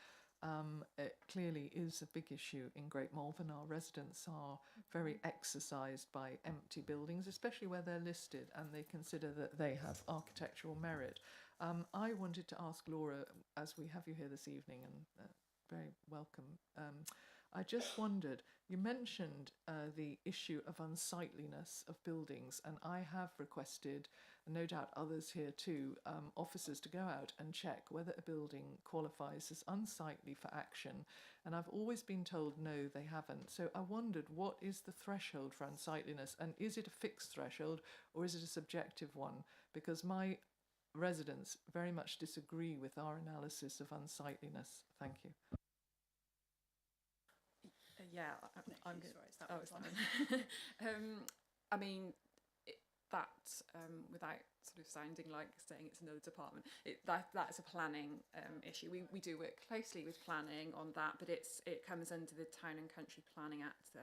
It clearly is a big issue in Great Malvern. Our residents are very exercised by empty buildings, especially where they're listed and they consider that they have architectural merit. I wanted to ask Laura, as we have you here this evening, and very welcome, I just wondered, you mentioned the issue of unsightliness of buildings, and I have requested, and no doubt others here too, officers to go out and check whether a building qualifies as unsightly for action. And I've always been told no, they haven't. So I wondered, what is the threshold for unsightliness, and is it a fixed threshold or is it a subjective one? Because my residents very much disagree with our analysis of unsightliness. Thank you. Yeah, I'm good. Oh, it's fine. I mean, without sort of sounding like saying it's another department, that's a planning issue. We do work closely with planning on that, but it comes under the Town and Country Planning Act.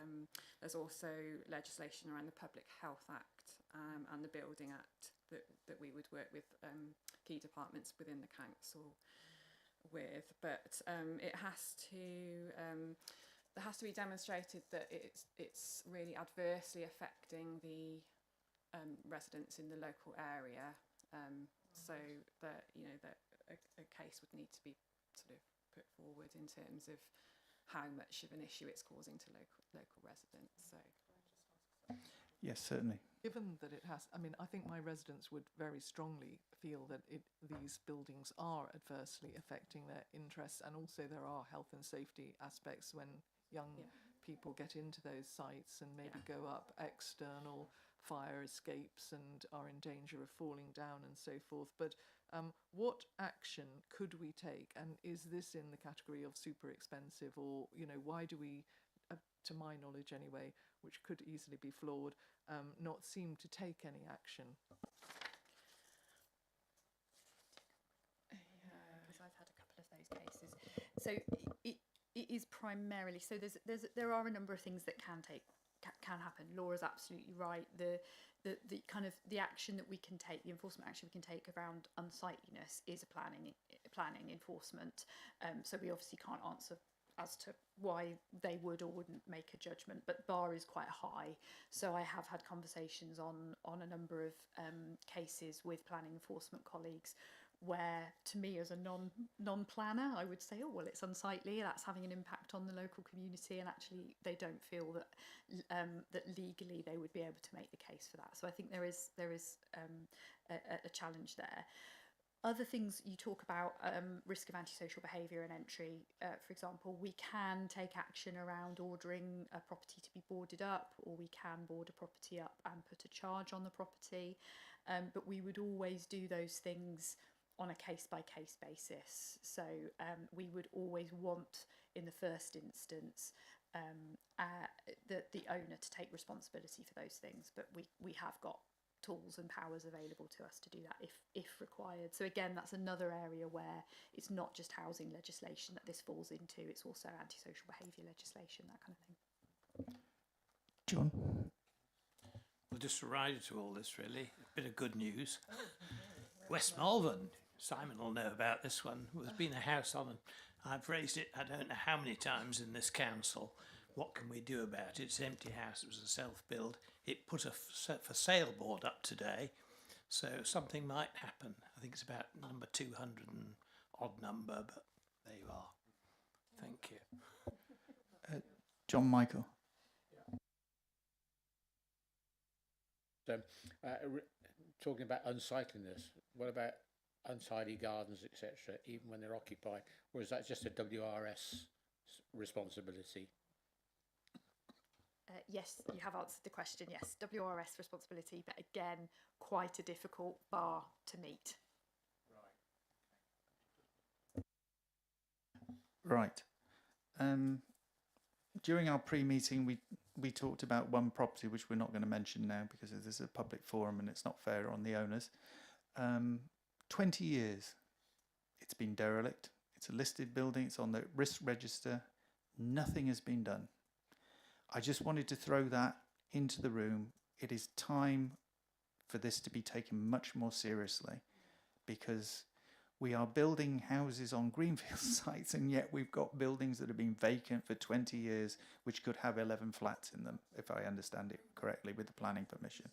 There's also legislation around the Public Health Act and the Building Act that we would work with key departments within the council with. But it has to be demonstrated that it's really adversely affecting the residents in the local area, so that a case would need to be sort of put forward in terms of how much of an issue it's causing to local residents. So yes, certainly. Given that it has, I mean, I think my residents would very strongly feel that these buildings are adversely affecting their interests, and also there are health and safety aspects when young people get into those sites and maybe go up external fire escapes and are in danger of falling down and so forth. But what action could we take? And is this in the category of super expensive, or, you know, why do we, to my knowledge anyway, which could easily be flawed, not seem to take any action? Because I've had a couple of those cases. So it is primarily, so there are a number of things that can happen. Laura's absolutely right. The kind of the action that we can take, the enforcement action we can take around unsightliness is a planning enforcement. So we obviously can't answer as to why they would or wouldn't make a judgment, but bar is quite high. So I have had conversations on a number of cases with planning enforcement colleagues where, to me as a non-planner, I would say, oh well, it's unsightly, that's having an impact on the local community, and actually they don't feel that that legally they would be able to make the case for that. So I think there is a challenge there. Other things you talk about, risk of antisocial behaviour and entry, for example, we can take action around ordering a property to be boarded up, or we can board a property up and put a charge on the property, but we would always do those things on a case-by-case basis. So we would always want, in the first instance, the owner to take responsibility for those things, but we have got tools and powers available to us to do that if required. So again, that's another area where it's not just housing legislation that this falls into, it's also antisocial behaviour legislation, that kind of thing. John? Well, just a rider to all this, really. A bit of good news. West Malvern, Simon will know about this one. There's been a house on, and I've raised it I don't know how many times in this council. What can we do about it? It's an empty house. It was a self-build. It put a for sale board up today, so something might happen. I think it's about number 200 and odd number, but there you are. Thank you. John Michael? So, talking about unsightliness, what about untidy gardens, etc., even when they're occupied, or is that just a WRS responsibility? Yes, you have answered the question. Yes, WRS responsibility, but again, quite a difficult bar to meet. Right. During our pre-meeting, we talked about one property, which we're not going to mention now because this is a public forum and it's not fair on the owners. 20 years it's been derelict. It's a listed building. It's on the risk register. Nothing has been done. I just wanted to throw that into the room. It is time for this to be taken much more seriously, because we are building houses on greenfield sites, and yet we've got buildings that have been vacant for 20 years, which could have 11 flats in them, if I understand it correctly, with the planning permission.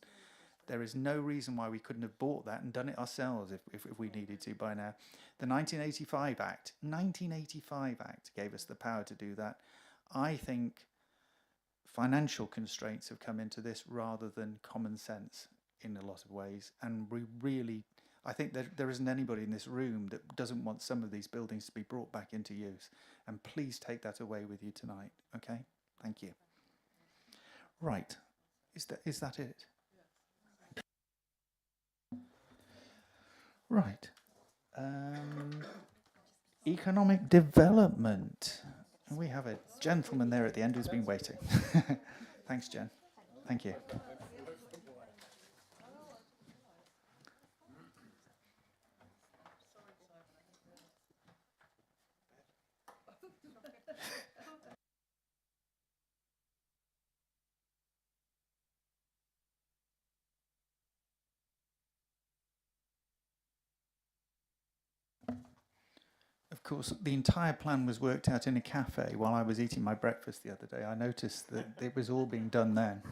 There is no reason why we couldn't have bought that and done it ourselves if we needed to by now. The 1985 Act gave us the power to do that. I think financial constraints have come into this rather than common sense in a lot of ways, and we really, I think that there isn't anybody in this room that doesn't want some of these buildings to be brought back into use, and please take that away with you tonight. Okay, thank you. Right, is that it? Right. Economic development. And we have a gentleman there at the end who's been waiting. Thanks, Jen. Thank you. Of course, the entire plan was worked out in a cafe while I was eating my breakfast the other day. I noticed that it was all being done then.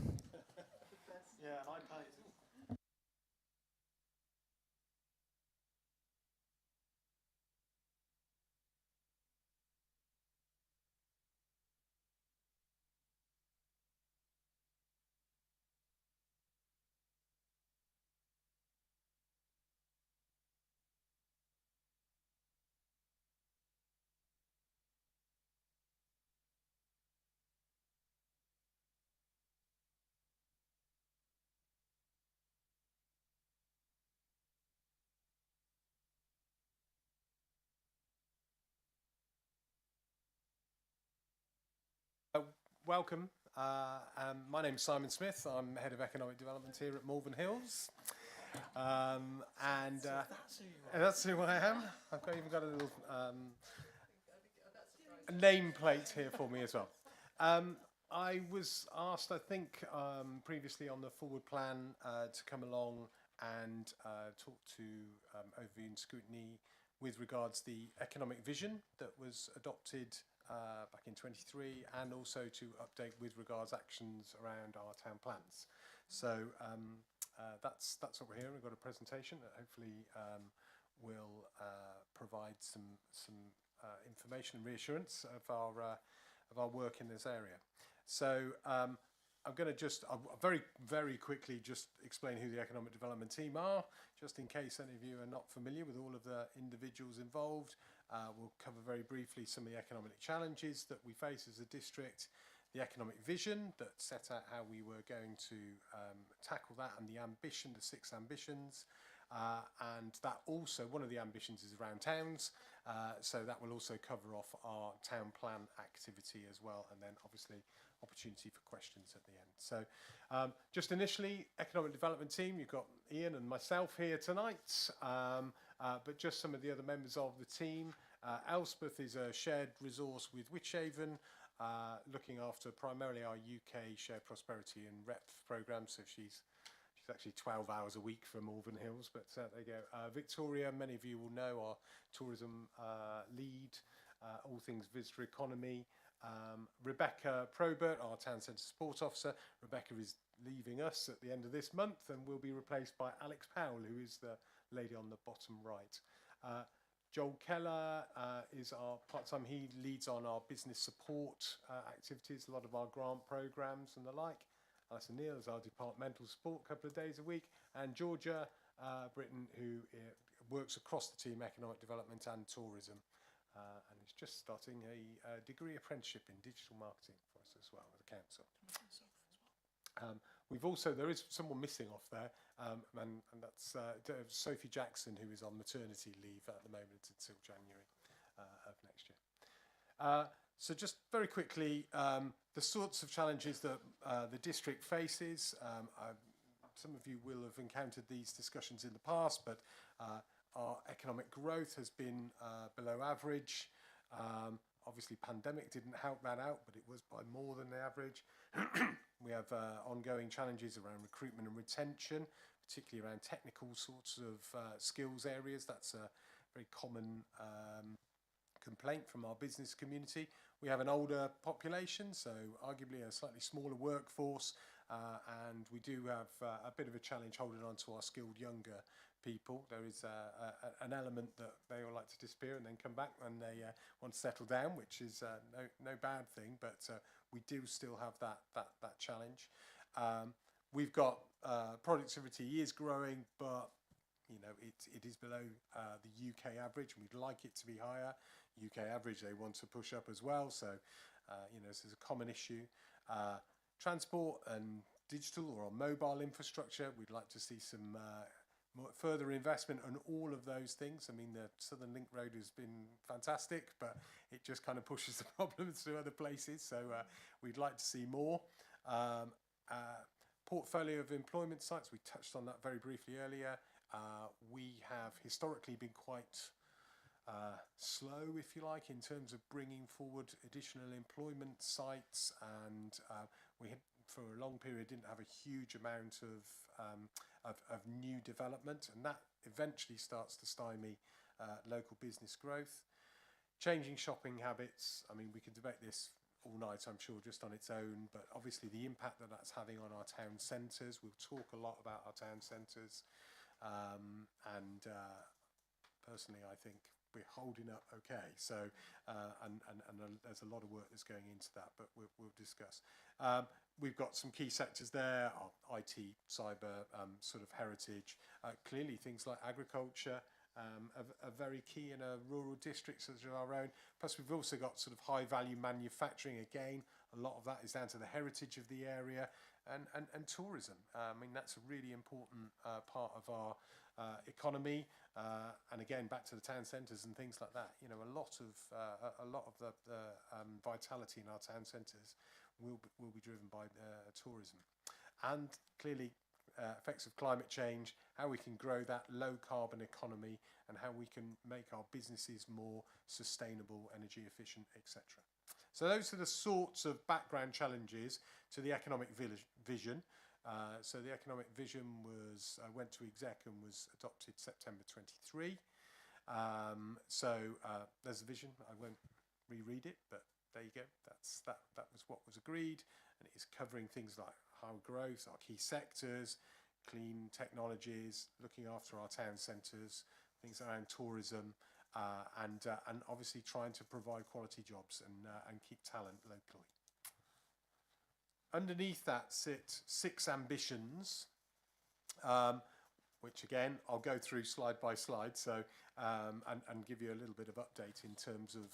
welcome. My name's Simon Smith. I'm Head of Economic Development here at Malvern Hills. That's who I am. Even got a little nameplate here for me as well. I was asked, I think, previously on the forward plan to come along and talk to overview and scrutiny with regards to the economic vision that was adopted back in 23, and also to update with regards actions around our town plans. So that's what we're here. We've got a presentation that hopefully will provide some information and reassurance of our work in this area. So I'm going to just very quickly just explain who the economic development team are, just in case any of you are not familiar with all of the individuals involved. We'll cover very briefly some of the economic challenges that we face as a district, the economic vision that set out how we were going to tackle that, and the ambition, the 6 ambitions. And that also, one of the ambitions is around towns, so that will also cover off our town plan activity as well, and then obviously opportunity for questions at the end. So just initially, economic development team, you've got Ian and myself here tonight, but just some of the other members of the team. Elspeth is a shared resource with Wychavon, looking after primarily our UK Shared Prosperity and REP programme, so she's actually 12 hours a week from Malvern Hills, but there you go. Victoria, many of you will know, our tourism lead, all things visitor economy. Rebecca Probert, our town centre support officer. Rebecca is leaving us at the end of this month and will be replaced by Alex Powell, who is the lady on the bottom right. Joel Keller is our part-time. He leads on our business support activities, a lot of our grant programmes and the like. Alison Neal is our departmental support a couple of days a week. And Georgia Britton, who works across the team, economic development and tourism. And is just starting a degree apprenticeship in digital marketing for us as well, with the council. We've also, there is someone missing off there, and that's Sophie Jackson, who is on maternity leave at the moment until January of next year. So just very quickly, the sorts of challenges that the district faces. Some of you will have encountered these discussions in the past, but our economic growth has been below average. Obviously, pandemic didn't help that out, but it was by more than the average. We have ongoing challenges around recruitment and retention, particularly around technical sorts of skills areas. That's a very common complaint from our business community. We have an older population, so arguably a slightly smaller workforce, and we do have a bit of a challenge holding on to our skilled younger people. There is an element that they all like to disappear and then come back when they want to settle down, which is no bad thing, but we do still have that challenge. We've got productivity is growing, but you know it is below the UK average. We'd like it to be higher. UK average they want to push up as well, so you know, this is a common issue. Transport and digital or mobile infrastructure, we'd like to see some further investment on all of those things. I mean, the Southern Link Road has been fantastic, but it just kind of pushes the problems to other places. So we'd like to see more. Portfolio of employment sites, we touched on that very briefly earlier. We have historically been quite slow, if you like, in terms of bringing forward additional employment sites, and we had, for a long period, didn't have a huge amount of new development, and that eventually starts to stymie local business growth. Changing shopping habits, I mean, we could debate this all night, I'm sure, just on its own, but obviously the impact that that's having on our town centres. We'll talk a lot about our town centres, and personally I think we're holding up okay. So and there's a lot of work that's going into that, but we'll discuss. We've got some key sectors there: our IT, cyber, sort of heritage. Clearly, things like agriculture are very key in a rural district such as our own. Plus, we've also got sort of high-value manufacturing. Again, a lot of that is down to the heritage of the area, and tourism. I mean, that's a really important part of our economy. And again, back to the town centres and things like that. You know, a lot of the vitality in our town centres will be driven by tourism. And clearly, effects of climate change, how we can grow that low carbon economy, and how we can make our businesses more sustainable, energy efficient, etc. So those are the sorts of background challenges to the economic vision. So the economic vision went to exec and was adopted September 23. There's the vision. I won't reread it, but there you go. That was what was agreed, and it is covering things like high growth, our key sectors, clean technologies, looking after our town centres, things around tourism, and obviously trying to provide quality jobs and keep talent locally. Underneath that sit 6 ambitions, which again I'll go through slide by slide, so and give you a little bit of update in terms of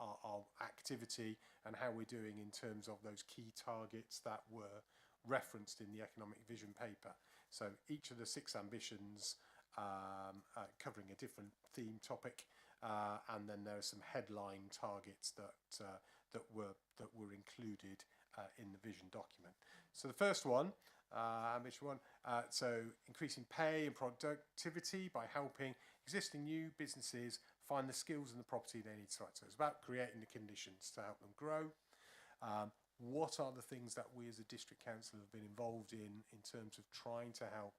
our activity and how we're doing in terms of those key targets that were referenced in the economic vision paper. So each of the 6 ambitions covering a different theme topic, and then there are some headline targets that were included in the vision document. So the first one, ambition 1, so increasing pay and productivity by helping existing new businesses find the skills and the property they need to thrive. So it's about creating the conditions to help them grow. What are the things that we as a district council have been involved in terms of trying to help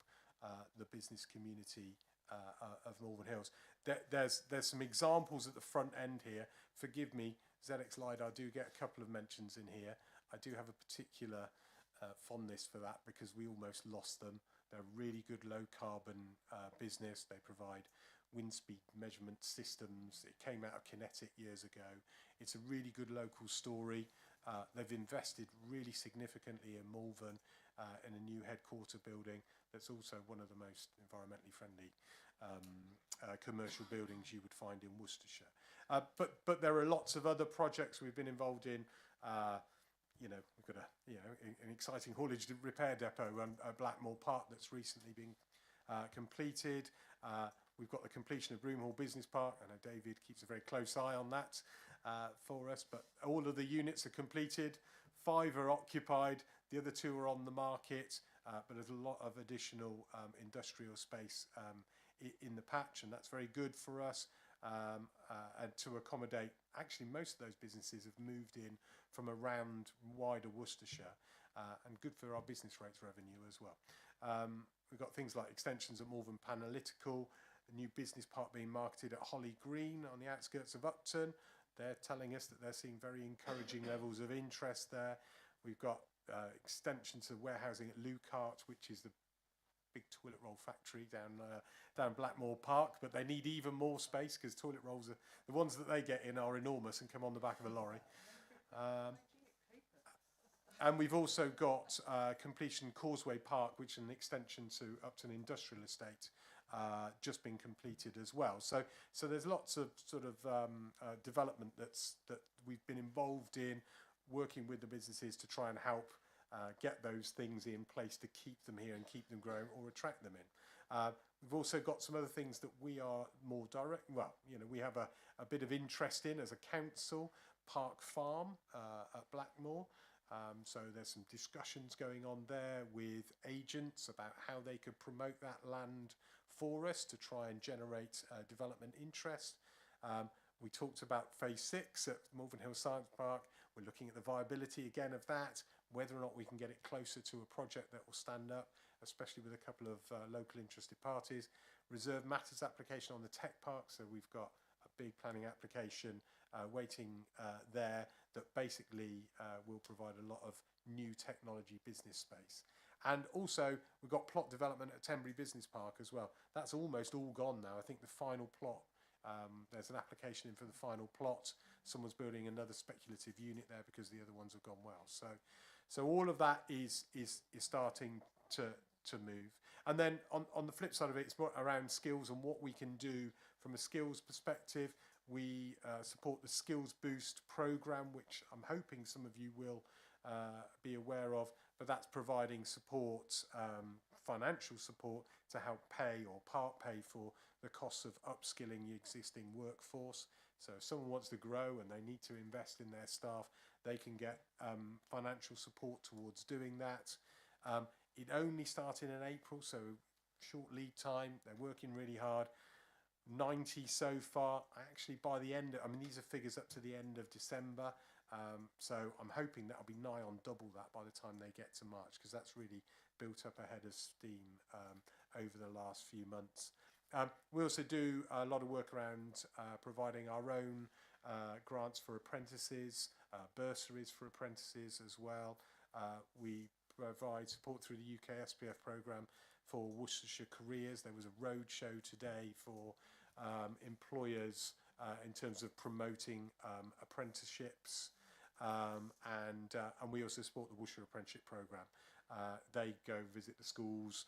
the business community of Malvern Hills? There's some examples at the front end here. Forgive me, ZX LiDAR do get a couple of mentions in here. I do have a particular fondness for that because we almost lost them. They're a really good low carbon business. They provide wind speed measurement systems. It came out of Kinetic years ago. It's a really good local story. They've invested really significantly in Malvern in a new headquarter building that's also one of the most environmentally friendly commercial buildings you would find in Worcestershire. But there are lots of other projects we've been involved in. We've got an exciting haulage repair depot at Blackmore Park that's recently been completed. We've got the completion of Broomhall Business Park. I know David keeps a very close eye on that for us, but all of the units are completed. 5 are occupied, the other 2 are on the market, but there's a lot of additional industrial space in the patch, and that's very good for us. And to accommodate, actually most of those businesses have moved in from around wider Worcestershire, and good for our business rates revenue as well. We've got things like extensions at Malvern Panalytical, a new business park being marketed at Holly Green on the outskirts of Upton. They're telling us that they're seeing very encouraging levels of interest there. We've got extensions of warehousing at Lucart, which is the big toilet roll factory down Blackmore Park, but they need even more space because toilet rolls, the ones that they get in are enormous and come on the back of a lorry. And we've also got completion Causeway Park, which is an extension to Upton Industrial Estate, just been completed as well. So there's lots of sort of development that we've been involved in, working with the businesses to try and help get those things in place to keep them here and keep them growing or attract them in. We've also got some other things that we are more direct, we have a bit of interest in as a council, Park Farm at Blackmore. So there's some discussions going on there with agents about how they could promote that land for us to try and generate development interest. We talked about phase 6 at Malvern Hill Science Park. We're looking at the viability again of that, whether or not we can get it closer to a project that will stand up, especially with a couple of local interested parties. Reserve Matters application on the tech park, so we've got a big planning application waiting there that basically will provide a lot of new technology business space. And also we've got plot development at Tenbury Business Park as well. That's almost all gone now. I think the final plot, there's an application in for the final plot. Someone's building another speculative unit there because the other ones have gone well. So all of that is starting to move. And then on the flip side of it, it's more around skills and what we can do from a skills perspective. We support the Skills Boost programme, which I'm hoping some of you will be aware of, but that's providing support, financial support to help pay or part pay for the costs of upskilling the existing workforce. So if someone wants to grow and they need to invest in their staff, they can get financial support towards doing that. It only started in April, so short lead time. They're working really hard. 90 so far. Actually, by the end, I mean, these are figures up to the end of December. So I'm hoping that'll be nigh on double that by the time they get to March, because that's really built up ahead of steam over the last few months. We also do a lot of work around providing our own grants for apprentices, bursaries for apprentices as well. We provide support through the UK SPF programme for Worcestershire careers. There was a roadshow today for employers in terms of promoting apprenticeships, and we also support the Worcestershire Apprenticeship Programme. They go visit the schools.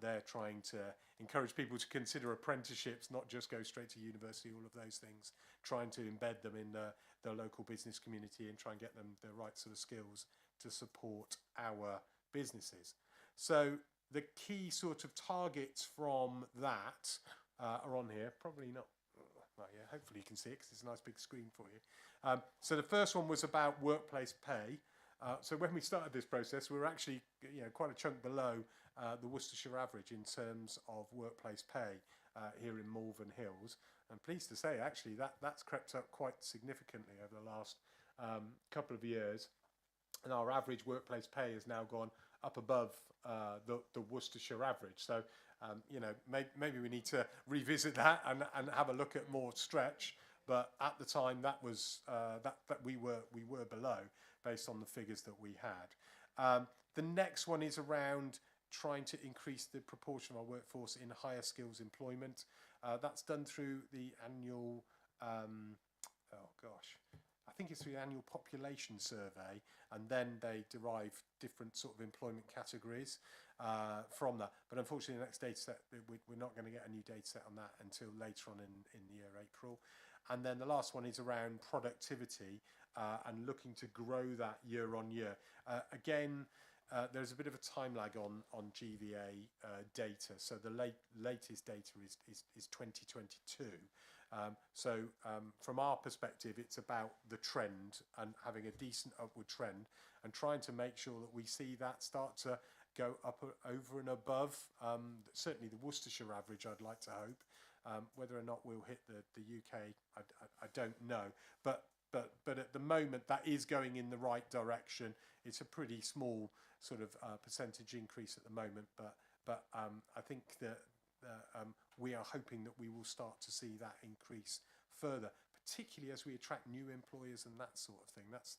They're trying to encourage people to consider apprenticeships, not just go straight to university, all of those things, trying to embed them in the local business community and try and get them the right sort of skills to support our businesses. So the key sort of targets from that are on here. Probably not. Well, yeah, hopefully you can see it because it's a nice big screen for you. So the first one was about workplace pay. So when we started this process, we were actually quite a chunk below the Worcestershire average in terms of workplace pay here in Malvern Hills. I'm pleased to say actually that's crept up quite significantly over the last couple of years, and our average workplace pay has now gone up above the Worcestershire average. So maybe we need to revisit that and have a look at more stretch. But at the time, that was that we were below based on the figures that we had. The next one is around trying to increase the proportion of our workforce in higher skills employment. That's done through the annual, I think it's through the annual population survey, and then they derive different sort of employment categories from that. But unfortunately, the next data set, we're not going to get a new data set on that until later on in the year, April. And then the last one is around productivity and looking to grow that year on year. Again, there's a bit of a time lag on GVA data. So the latest data is 2022. From our perspective, it's about the trend and having a decent upward trend and trying to make sure that we see that start to go up over and above certainly the Worcestershire average, I'd like to hope. Whether or not we'll hit the UK, I don't know. But at the moment, that is going in the right direction. It's a pretty small sort of percentage increase at the moment, but I think that we are hoping that we will start to see that increase further, particularly as we attract new employers and that sort of thing. That's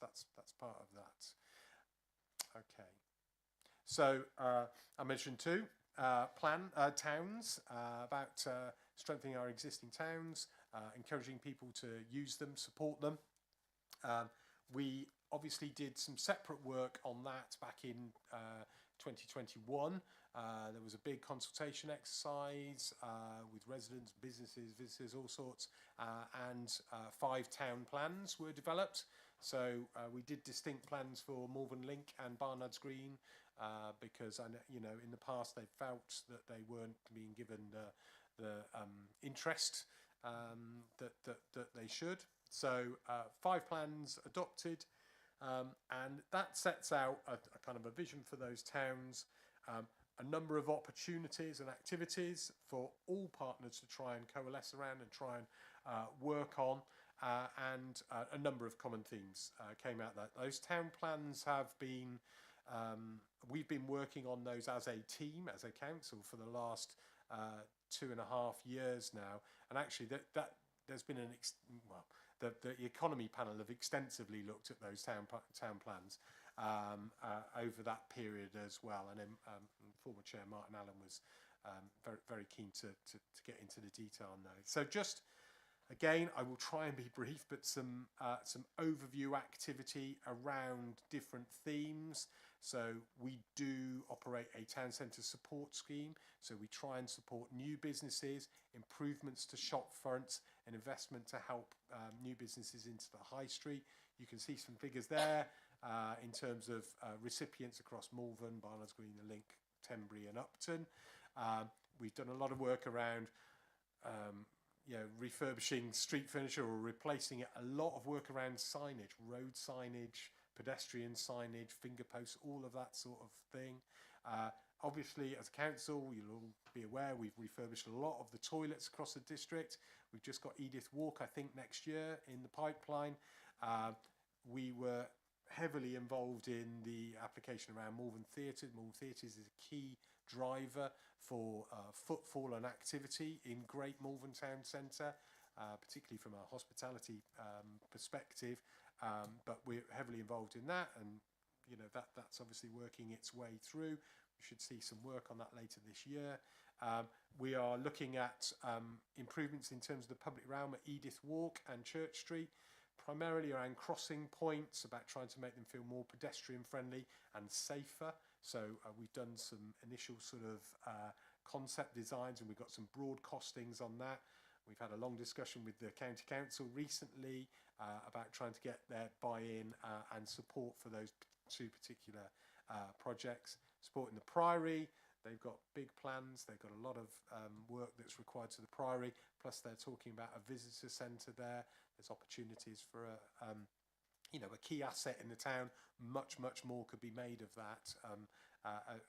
part of that. Okay. So I mentioned two towns, about strengthening our existing towns, encouraging people to use them, support them. We obviously did some separate work on that back in 2021. There was a big consultation exercise with residents, businesses, visitors, all sorts, and 5 town plans were developed. So we did distinct plans for Malvern Link and Barnard's Green because in the past they felt that they weren't being given the interest that they should. So 5 plans adopted, and that sets out a kind of a vision for those towns, a number of opportunities and activities for all partners to try and coalesce around and try and work on, and a number of common themes came out that. Those town plans have been, we've been working on those as a team, as a council for the last 2.5 years now, and actually that there's been the economy panel have extensively looked at those town plans over that period as well, and then former Chair Martin Allen was very, very keen to get into the detail on those. So just again, I will try and be brief, but some overview activity around different themes. So we do operate a town centre support scheme. So we try and support new businesses, improvements to shop fronts, and investment to help new businesses into the high street. You can see some figures there in terms of recipients across Malvern, Barnard's Green, the Link, Tenbury and Upton. We've done a lot of work around refurbishing street furniture or replacing it. A lot of work around signage, road signage, pedestrian signage, finger posts, all of that sort of thing. Obviously, as a council, you'll all be aware we've refurbished a lot of the toilets across the district. We've just got Edith Walk, I think, next year in the pipeline. We were heavily involved in the application around Malvern Theatres. Malvern Theatres is a key driver for footfall and activity in Great Malvern Town Centre, particularly from a hospitality perspective. But we're heavily involved in that, and that's obviously working its way through. We should see some work on that later this year. We are looking at improvements in terms of the public realm at Edith Walk and Church Street, primarily around crossing points, about trying to make them feel more pedestrian friendly and safer. So we've done some initial sort of concept designs, and we've got some broad costings on that. We've had a long discussion with the County Council recently about trying to get their buy-in and support for those two particular projects. Supporting the Priory, they've got big plans. They've got a lot of work that's required to the Priory, plus they're talking about a visitor centre there. There's opportunities for a key asset in the town. Much more could be made of that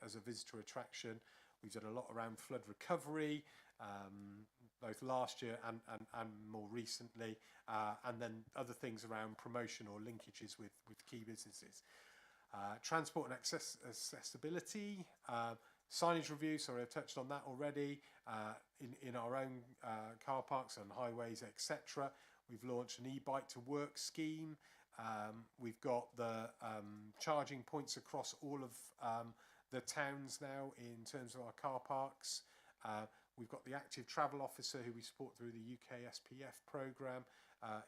as a visitor attraction. We've done a lot around flood recovery, both last year and more recently, and then other things around promotion or linkages with key businesses. Transport and accessibility, signage review, sorry, I've touched on that already, in our own car parks and highways, etc. We've launched an e-bike to work scheme. We've got the charging points across all of the towns now in terms of our car parks. We've got the active travel officer who we support through the UK SPF programme,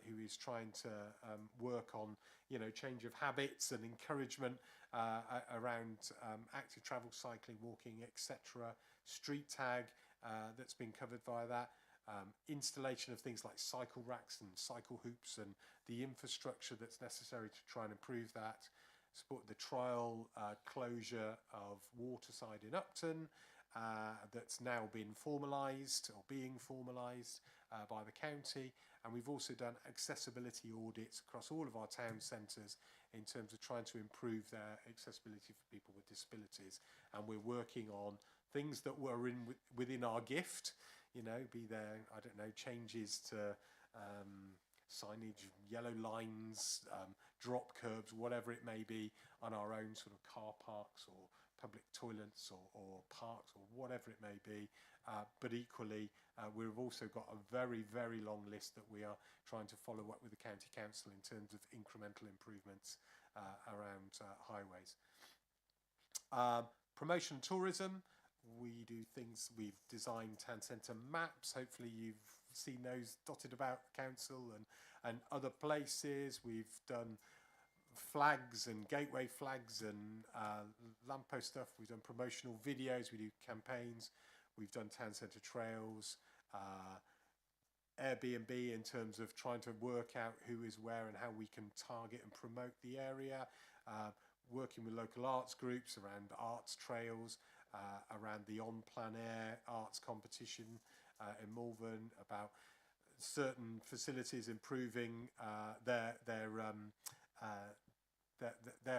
who is trying to work on, change of habits and encouragement around active travel, cycling, walking, etc. Street tag, that's been covered via that. Installation of things like cycle racks and cycle hoops and the infrastructure that's necessary to try and improve that. Support the trial closure of Waterside in Upton, that's now been formalised or being formalised by the county. And we've also done accessibility audits across all of our town centres in terms of trying to improve their accessibility for people with disabilities. And we're working on things that were within our gift, be there, I don't know, changes to signage, yellow lines, drop curbs, whatever it may be, on our own sort of car parks or public toilets or parks or whatever it may be. But equally, we've also got a very, very long list that we are trying to follow up with the County Council in terms of incremental improvements around highways. Promotion and tourism. We do things, we've designed town centre maps. Hopefully you've seen those dotted about the council and other places. We've done flags and gateway flags and lamppost stuff. We've done promotional videos. We do campaigns. We've done town centre trails, Airbnb in terms of trying to work out who is where and how we can target and promote the area. Working with local arts groups around arts trails, around the On Plein Air arts competition in Malvern, about certain facilities improving their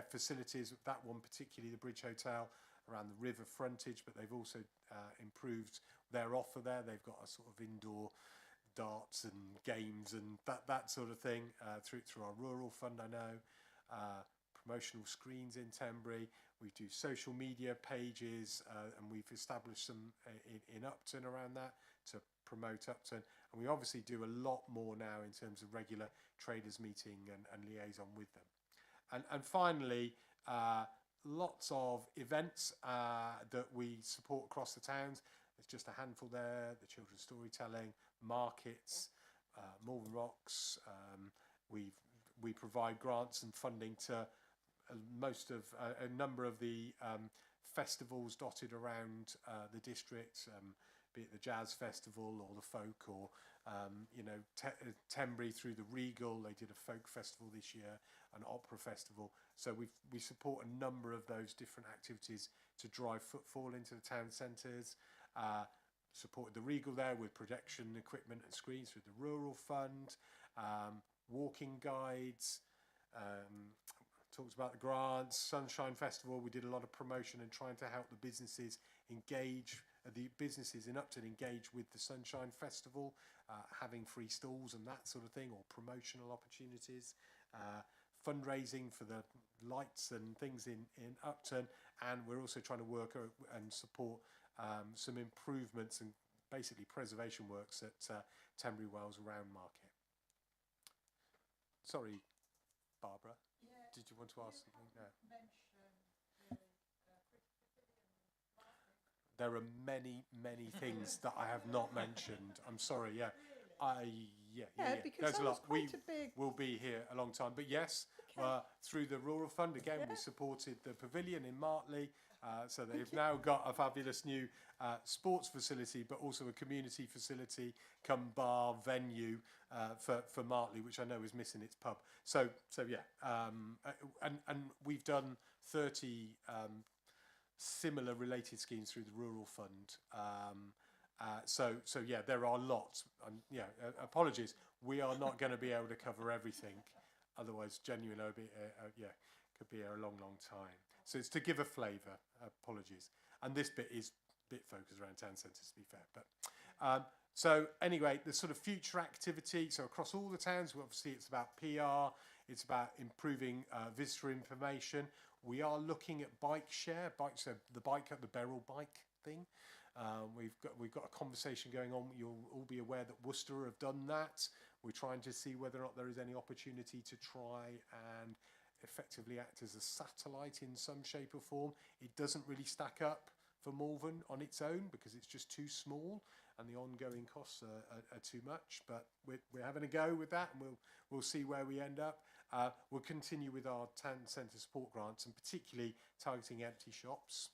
facilities. That one particularly, the Bridge Hotel, around the river frontage, but they've also improved their offer there. They've got a sort of indoor darts and games and that sort of thing through our rural fund, I know. Promotional screens in Tenbury. We do social media pages, and we've established some in Upton around that to promote Upton. And we obviously do a lot more now in terms of regular traders meeting and liaison with them. And finally, lots of events that we support across the towns. There's just a handful there: the children's storytelling, markets, Malvern Rocks. We provide grants and funding to a number of the festivals dotted around the district, be it the Jazz Festival or the Folk, or Tenbury through the Regal. They did a folk festival this year, an opera festival. So we support a number of those different activities to drive footfall into the town centres. supported the Regal there with projection equipment and screens through the Rural Fund, walking guides, talked about the grants, Sunshine Festival. We did a lot of promotion and trying to help the businesses engage, the businesses in Upton engage with the Sunshine Festival, having free stalls and that sort of thing, or promotional opportunities. Fundraising for the lights and things in Upton, and we're also trying to work and support some improvements and basically preservation works at Tenbury Wells Round Market. Sorry, Barbara, did you want to ask something? No. There are many things that I have not mentioned. I'm sorry. Yeah, Because there's a that lot. was quite a big. We'll be here a long time, but yes, through the Rural Fund again, we supported the pavilion in Martley. So they've now got a fabulous new sports facility, but also a community facility, come bar venue for Martley, which I know is missing its pub. So yeah, and we've done 30 similar related schemes through the Rural Fund. So yeah, there are lots. Apologies, we are not going to be able to cover everything. Otherwise, genuinely, could be a long time. So it's to give a flavour. Apologies. And this bit is a bit focused around town centres, to be fair. But so anyway, the sort of future activity. So across all the towns, obviously, it's about PR. It's about improving visitor information. We are looking at bike share, the Beryl bike thing. We've got a conversation going on. You'll all be aware that Worcester have done that. We're trying to see whether or not there is any opportunity to try and effectively act as a satellite in some shape or form. It doesn't really stack up for Malvern on its own because it's just too small and the ongoing costs are too much. But we're having a go with that, and we'll see where we end up. We'll continue with our town centre support grants, and particularly targeting empty shops.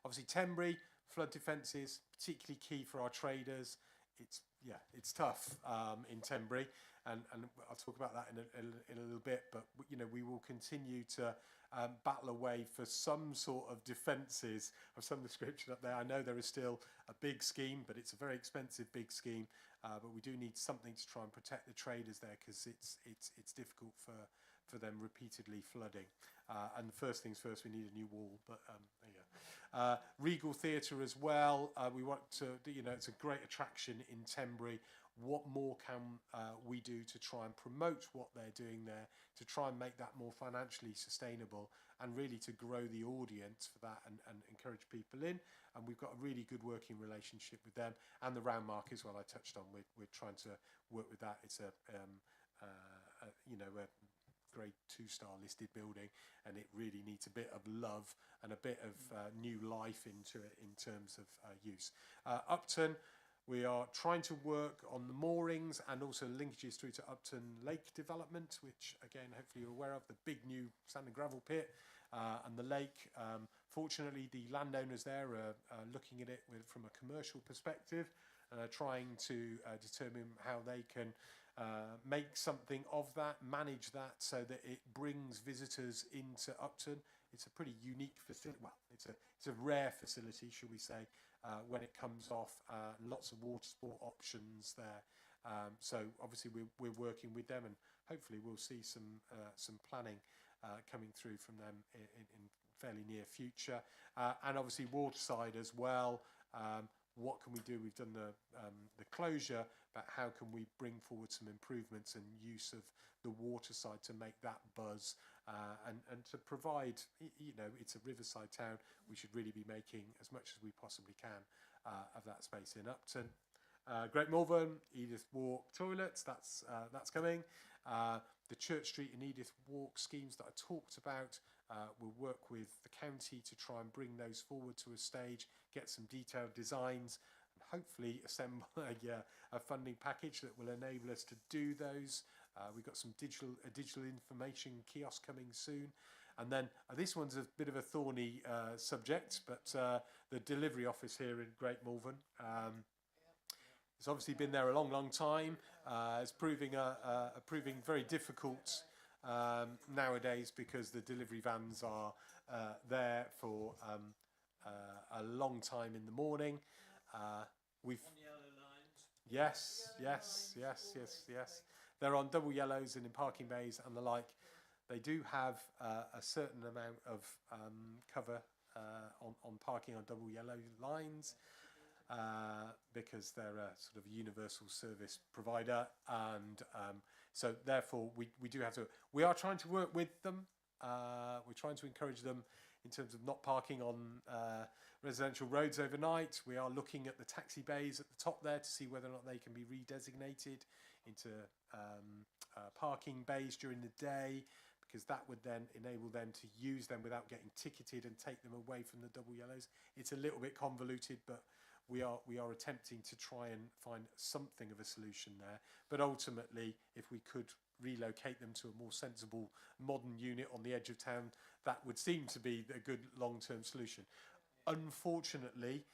Obviously, Tenbury flood defences, particularly key for our traders. It's tough in Tenbury, and I'll talk about that in a little bit. But we will continue to battle away for some sort of defences of some description up there. I know there is still a big scheme, but it's a very expensive big scheme. But we do need something to try and protect the traders there, because it's difficult for them repeatedly flooding. And the first things first, we need a new wall. But there you go. Regal Theatre as well. We want to, it's a great attraction in Tenbury. What more can we do to try and promote what they're doing there, to try and make that more financially sustainable, and really to grow the audience for that and encourage people in. And we've got a really good working relationship with them, and the Round Market as well. I touched on. We're trying to work with that. It's a grade 2-star listed building, and it really needs a bit of love and a bit of new life into it in terms of use. Upton, we are trying to work on the moorings and also linkages through to Upton Lake development, which again, hopefully you're aware of, the big new sand and gravel pit and the lake. Fortunately, the landowners there are looking at it from a commercial perspective and are trying to determine how they can make something of that, manage that so that it brings visitors into Upton. It's a pretty unique facility. Well, it's a rare facility, should we say, when it comes off. Lots of water sport options there. So obviously we're working with them, and hopefully we'll see some planning coming through from them in fairly near future. And obviously Waterside as well. What can we do? We've done the closure, but how can we bring forward some improvements and use of the Waterside to make that buzz and to provide, it's a riverside town. We should really be making as much as we possibly can of that space in Upton. Great Malvern, Edith Walk toilets, that's coming. The Church Street and Edith Walk schemes that I talked about, we'll work with the county to try and bring those forward to a stage, get some detailed designs, and hopefully assemble a funding package that will enable us to do those. We've got some digital information kiosk coming soon. And then this one's a bit of a thorny subject, but the delivery office here in Great Malvern. It's obviously been there a long time. It's proving very difficult nowadays because the delivery vans are there for a long time in the morning. We've yes. They're on double yellows and in parking bays and the like. They do have a certain amount of cover on parking on double yellow lines because they're a sort of universal service provider, and so therefore we do have to. We are trying to work with them. We're trying to encourage them in terms of not parking on residential roads overnight. We are looking at the taxi bays at the top there to see whether or not they can be redesignated into parking bays during the day, because that would then enable them to use them without getting ticketed and take them away from the double yellows. It's a little bit convoluted, but we are attempting to try and find something of a solution there. But ultimately, if we could relocate them to a more sensible modern unit on the edge of town, that would seem to be a good long-term solution. Unfortunately,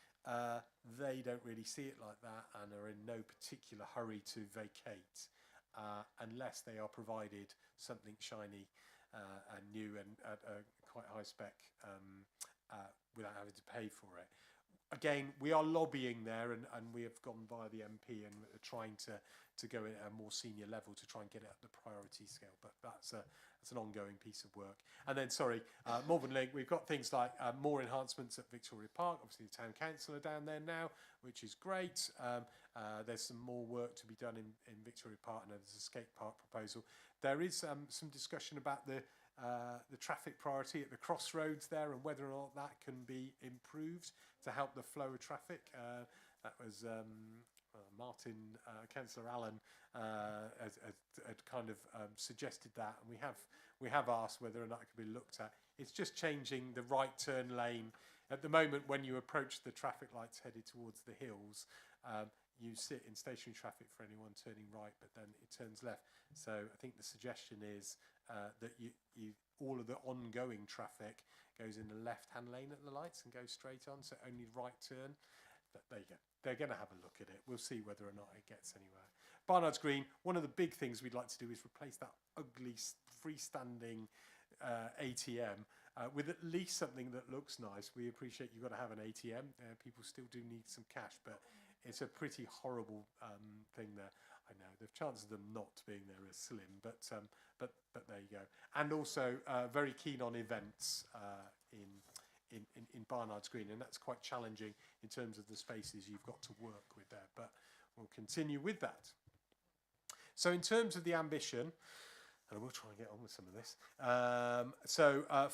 they don't really see it like that and are in no particular hurry to vacate unless they are provided something shiny and new and at a quite high spec without having to pay for it. Again, we are lobbying there, and we have gone via the MP and are trying to go in at a more senior level to try and get it up the priority scale. But that's an ongoing piece of work. And then, Malvern Link, we've got things like more enhancements at Victoria Park. Obviously, the Town Council are down there now, which is great. There's some more work to be done in Victoria Park, and there's a skate park proposal. There is some discussion about the traffic priority at the crossroads there and whether or not that can be improved to help the flow of traffic. That was Martin, Councillor Allen had kind of suggested that, and we have asked whether or not it could be looked at. It's just changing the right turn lane. At the moment, when you approach the traffic lights headed towards the hills, you sit in stationary traffic for anyone turning right, but then it turns left. So I think the suggestion is that you all of the ongoing traffic goes in the left-hand lane at the lights and goes straight on, so only right turn. But there you go. They're going to have a look at it. We'll see whether or not it gets anywhere. Barnard's Green, one of the big things we'd like to do is replace that ugly freestanding ATM with at least something that looks nice. We appreciate you've got to have an ATM. People still do need some cash, but it's a pretty horrible thing there. I know the chances of them not being there are slim, but there you go. And also very keen on events in Barnard's Green, and that's quite challenging in terms of the spaces you've got to work with there. But we'll continue with that. So in terms of the ambition, and I will try and get on with some of this.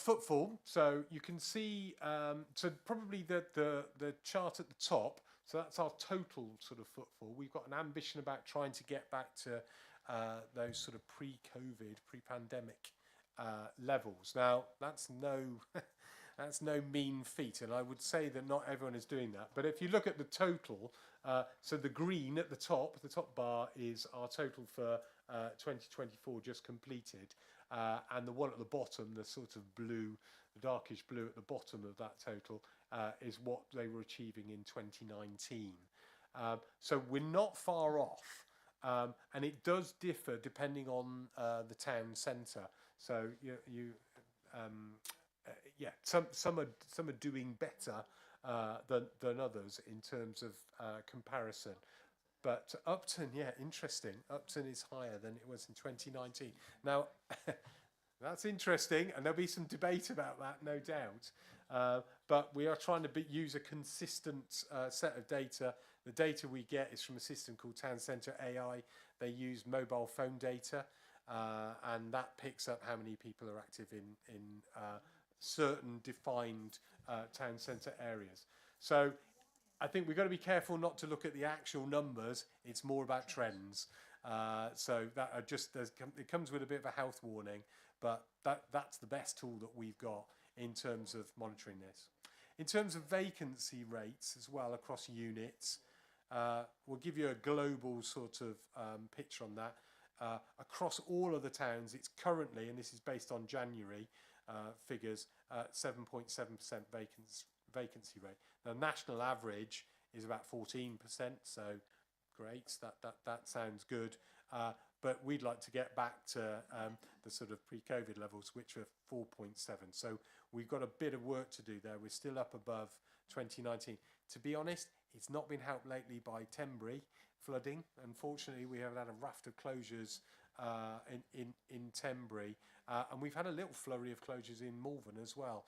Footfall. So you can see. So probably the chart at the top. So that's our total sort of footfall. We've got an ambition about trying to get back to those sort of pre-COVID, pre-pandemic levels. Now that's no mean feat, and I would say that not everyone is doing that. But if you look at the total, so the green at the top bar is our total for 2024 just completed, and the one at the bottom, the sort of blue, the darkish blue at the bottom of that total, is what they were achieving in 2019. So we're not far off, and it does differ depending on the town centre. So some are doing better than others in terms of comparison. But Upton, interesting. Upton is higher than it was in 2019. Now, that's interesting, and there'll be some debate about that, no doubt. But we are trying to use a consistent set of data. The data we get is from a system called Town Centre AI. They use mobile phone data, and that picks up how many people are active in certain defined town centre areas. So I think we've got to be careful not to look at the actual numbers. It's more about trends. So that are just it comes with a bit of a health warning, but that's the best tool that we've got in terms of monitoring this. In terms of vacancy rates as well across units, we'll give you a global sort of picture on that. Across all of the towns, it's currently, and this is based on January figures, 7.7% vacancy rate. The national average is about 14%, so great, that sounds good. But we'd like to get back to the sort of pre-COVID levels, which were 4.7. So we've got a bit of work to do there. We're still up above 2019. To be honest, It's not been helped lately by Tembury flooding. Unfortunately, we have had a raft of closures in Tembury, and we've had a little flurry of closures in Malvern as well,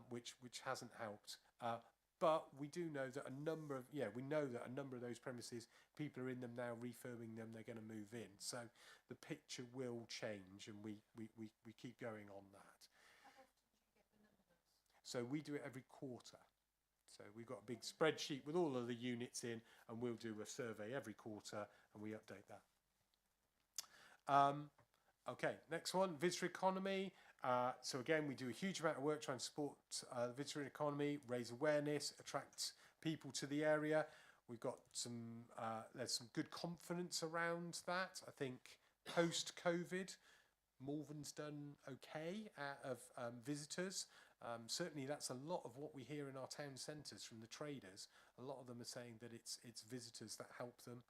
which hasn't helped. But we do know that we know that a number of those premises, people are in them now, refurbing them, they're going to move in. So the picture will change, and we keep going on that. So we do it every quarter. So we've got a big spreadsheet with all of the units in, and we'll do a survey every quarter, and we update that. Okay, next one, visitor economy. So again, we do a huge amount of work trying to support the visitor economy, raise awareness, attract people to the area. We've got there's some good confidence around that. I think post-COVID, Malvern's done okay of visitors. Certainly that's a lot of what we hear in our town centres from the traders. A lot of them are saying that it's visitors that help them.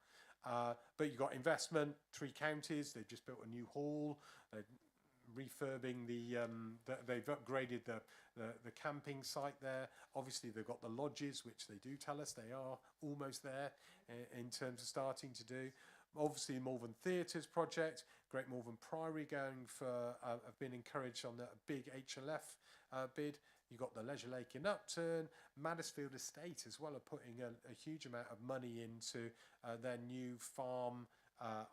But you've got investment, 3 counties, they've just built a new hall, they're refurbing they've upgraded the camping site there. Obviously they've got the lodges, which they do tell us they are almost there in terms of starting to do. Obviously Malvern Theatres project, Great Malvern Priory going for, have been encouraged on a big HLF bid. You've got the Leisure Lake in Upton, Maddisfield Estate as well are putting a huge amount of money into their new farm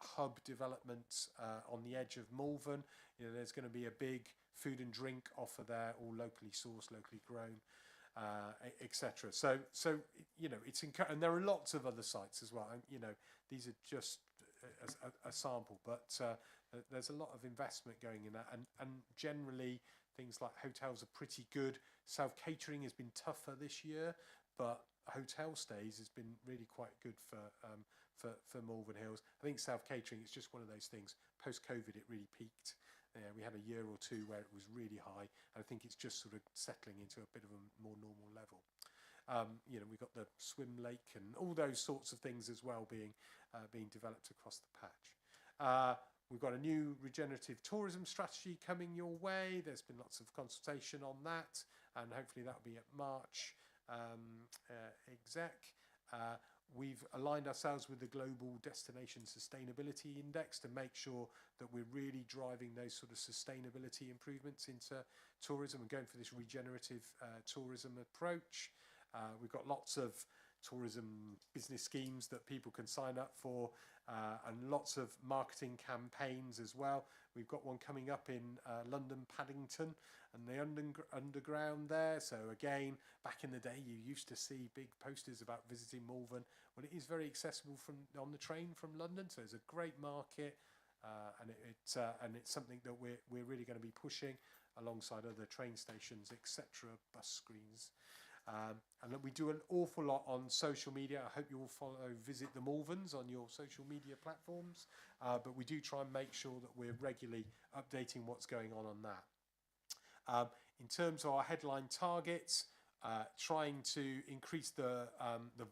hub development on the edge of Malvern. You know, there's going to be a big food and drink offer there, all locally sourced, locally grown, etc. So you know, and there are lots of other sites as well. And you know, these are just a sample, but there's a lot of investment going in that, and generally things like hotels are pretty good. Self-catering has been tougher this year, but hotel stays has been really quite good for Malvern Hills. I think self-catering is just one of those things. Post-COVID, it really peaked. We had a year or two where it was really high, and I think it's just sort of settling into a bit of a more normal level. You know, we've got the swim lake and all those sorts of things as well being developed across the patch. We've got a new regenerative tourism strategy coming your way. There's been lots of consultation on that, and hopefully that'll be at March exec. We've aligned ourselves with the Global Destination Sustainability Index to make sure that we're really driving those sort of sustainability improvements into tourism and going for this regenerative tourism approach. We've got lots of tourism business schemes that people can sign up for, and lots of marketing campaigns as well. We've got one coming up in London Paddington and the underground there. So again, back in the day, you used to see big posters about visiting Malvern. Well, it is very accessible on the train from London, so it's a great market, and it's something that we're really going to be pushing alongside other train stations, etc., bus screens. And we do an awful lot on social media. I hope you all visit the Malverns on your social media platforms, but we do try and make sure that we're regularly updating what's going on that. In terms of our headline targets, trying to increase the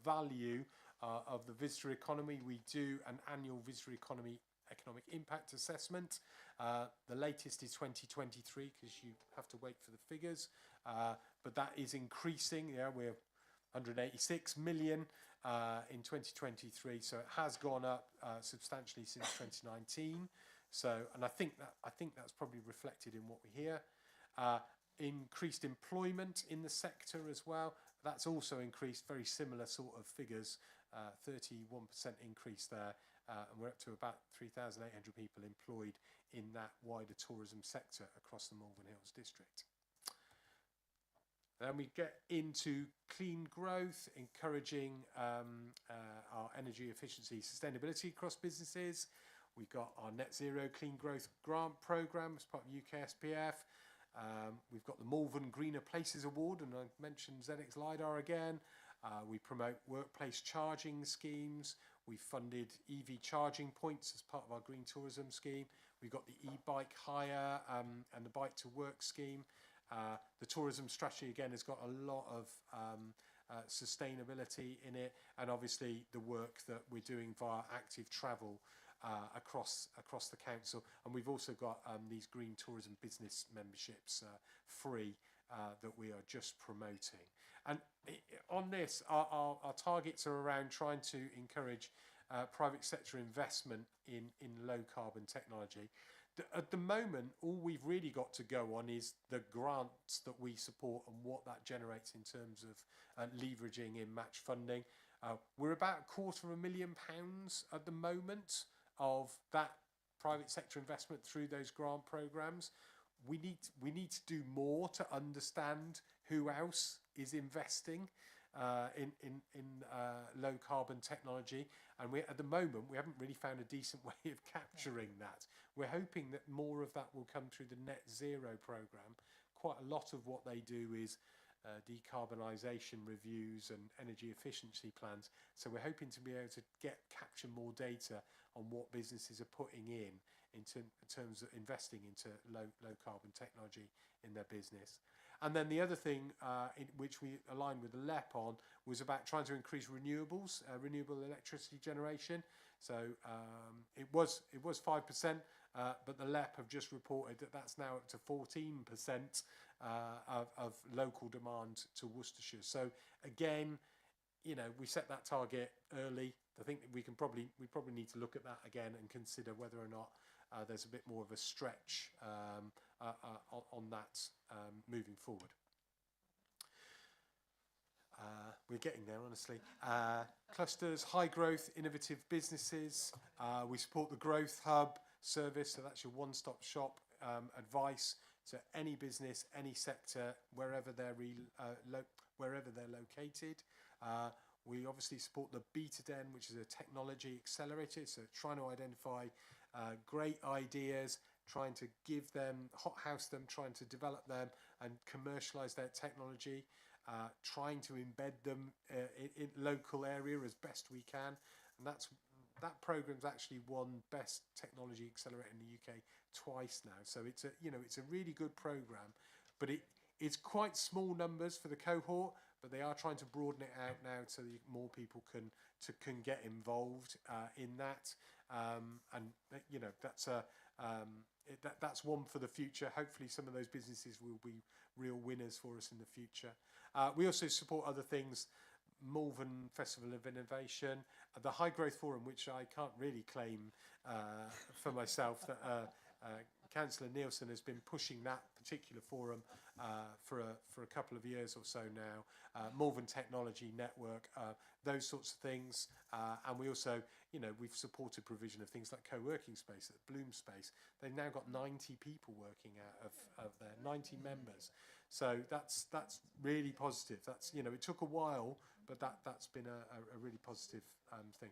value of the visitor economy, we do an annual visitor economic impact assessment. The latest is 2023 because you have to wait for the figures, but that is increasing. Yeah, we're 186 million in 2023, so it has gone up substantially since 2019. So, and I think that's probably reflected in what we hear. Increased employment in the sector as well. That's also increased, very similar sort of figures, 31% increase there. And we're up to about 3,800 people employed in that wider tourism sector across the Malvern Hills district. Then we get into clean growth, encouraging our energy efficiency sustainability across businesses. We've got our Net Zero Clean Growth Grant Programme as part of UK SPF. We've got the Malvern Greener Places Award, and I mentioned ZX LiDAR again. We promote workplace charging schemes. We funded EV charging points as part of our green tourism scheme. We've got the e-bike hire and the bike to work scheme. The tourism strategy again has got a lot of sustainability in it, and obviously the work that we're doing via active travel across the council. And we've also got these green tourism business memberships free that we are just promoting. And on this, our targets are around trying to encourage private sector investment in low carbon technology. At the moment, all we've really got to go on is the grants that we support and what that generates in terms of leveraging in match funding. We're about £250,000 at the moment of that private sector investment through those grant programs. We need to do more to understand who else is investing in low carbon technology, and at the moment we haven't really found a decent way of capturing that. We're hoping that more of that will come through the net zero program. Quite a lot of what they do is decarbonisation reviews and energy efficiency plans, so we're hoping to be able to capture more data on what businesses are putting in terms of investing into low carbon technology in their business. And then the other thing in which we aligned with the LEP on was about trying to increase renewables, renewable electricity generation. So it was 5%, but the LEP have just reported that that's now up to 14% of local demand to Worcestershire. So again, you know, we set that target early. I think that we probably need to look at that again and consider whether or not there's a bit more of a stretch on that moving forward. We're getting there, honestly. Clusters, high growth, innovative businesses. We support the Growth Hub service, so that's your one-stop shop advice to any business, any sector, wherever they're located. We obviously support the Beta Den, which is a technology accelerator, so trying to identify great ideas, trying to give them, hothouse them, trying to develop them and commercialise their technology, trying to embed them in local area as best we can. And that program's actually won Best Technology Accelerator in the UK twice now. So it's a really good program, but it's quite small numbers for the cohort, but they are trying to broaden it out now so that more people can get involved in that. And you know, that's one for the future. Hopefully some of those businesses will be real winners for us in the future. We also support other things, Malvern Festival of Innovation, the High Growth Forum, which I can't really claim for myself, that Councillor Nielsen has been pushing that particular forum for a couple of years or so now. Malvern Technology Network, those sorts of things. And we also, you know, we've supported provision of things like co-working space at Bloom Space. They've now got 90 people working out of there, 90 members. So that's really positive. That's, you know, it took a while, but that's been a really positive thing.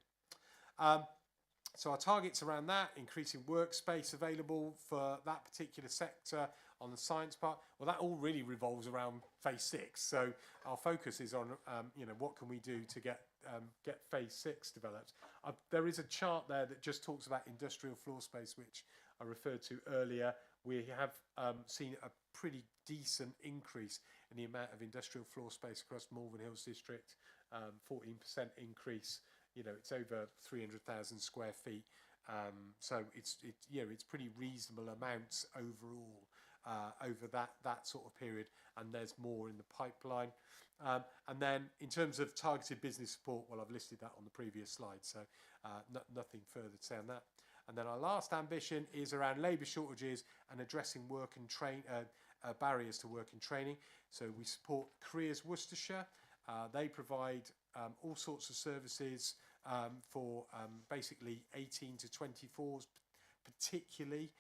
So our targets around that, increasing workspace available for that particular sector on the science part, well, that all really revolves around phase 6. So our focus is on, you know, what can we do to get phase 6 developed. There is a chart there that just talks about industrial floor space, which I referred to earlier. We have seen a pretty decent increase in the amount of industrial floor space across Malvern Hills District, 14% increase. You know, it's over 300,000 square feet. So it's pretty reasonable amounts overall over that sort of period, and there's more in the pipeline. And then in terms of targeted business support, well, I've listed that on the previous slide, so nothing further to say on that. And then our last ambition is around labour shortages and addressing work and barriers to work and training. So we support Careers Worcestershire. They provide all sorts of services for basically 18 to 24s particularly.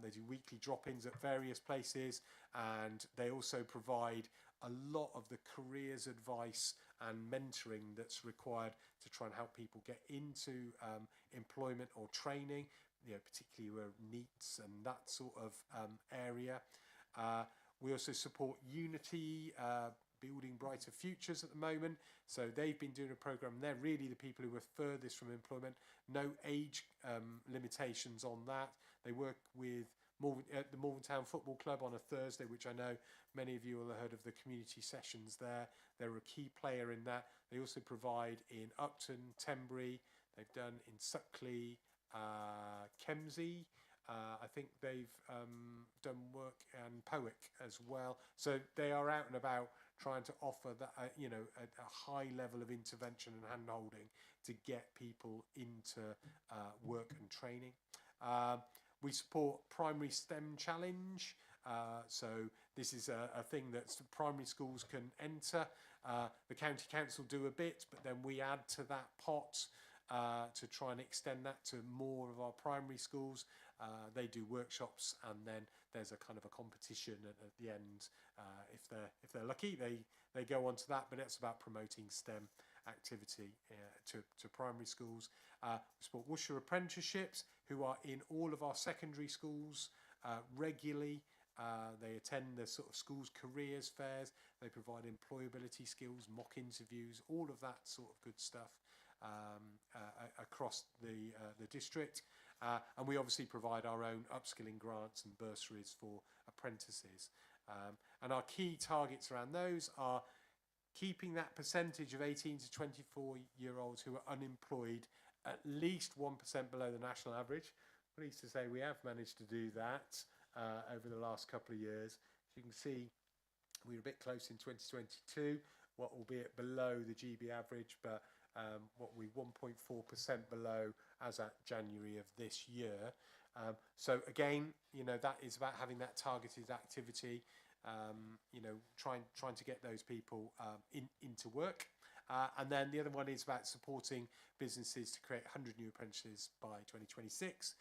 They do weekly drop-ins at various places, and they also provide a lot of the careers advice and mentoring that's required to try and help people get into employment or training, you know, particularly where NEETs and that sort of area. We also support Unity, Building Brighter Futures at the moment. So they've been doing a program. They're really the people who are furthest from employment. No age limitations on that. They work with the Malvern Town Football Club on a Thursday, which I know many of you will have heard of the community sessions there. They're a key player in that. They also provide in Upton, Tenbury. They've done in Suckley, Kemsey, I think they've done work in POIC as well. So they are out and about trying to offer that, a high level of intervention and hand-holding to get people into work and training. We support Primary STEM Challenge. So this is a thing that primary schools can enter. The county council do a bit, but then we add to that pot to try and extend that to more of our primary schools. They do workshops, and then there's a kind of a competition at the end. If they're lucky, they go on to that. But it's about promoting STEM activity to primary schools. We support Worcestershire apprenticeships, who are in all of our secondary schools regularly. They attend the sort of schools careers fairs. They provide employability skills, mock interviews, all of that sort of good stuff across the district. And we obviously provide our own upskilling grants and bursaries for apprentices. And our key targets around those are keeping that percentage of 18 to 24-year-olds who are unemployed at least 1% below the national average. Pleased to say we have managed to do that over the last couple of years. As you can see, we were a bit close in 2022, albeit below the GB average, but 1.4% below as at January of this year. So again, that is about having that targeted activity, trying to get those people into work. And then the other one is about supporting businesses to create 100 new apprentices by 2026.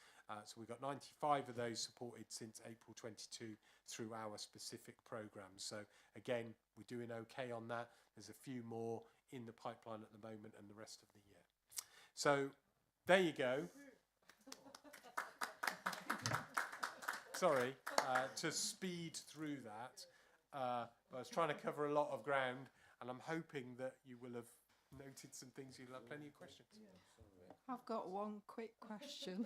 So we've got 95 of those supported since April 22 through our specific programs. So again, we're doing okay on that. There's a few more in the pipeline at the moment and the rest of the year. So there you go. Sorry to speed through that. But I was trying to cover a lot of ground, and I'm hoping that you will have noted some things. You'll have plenty of questions. I've got one quick question.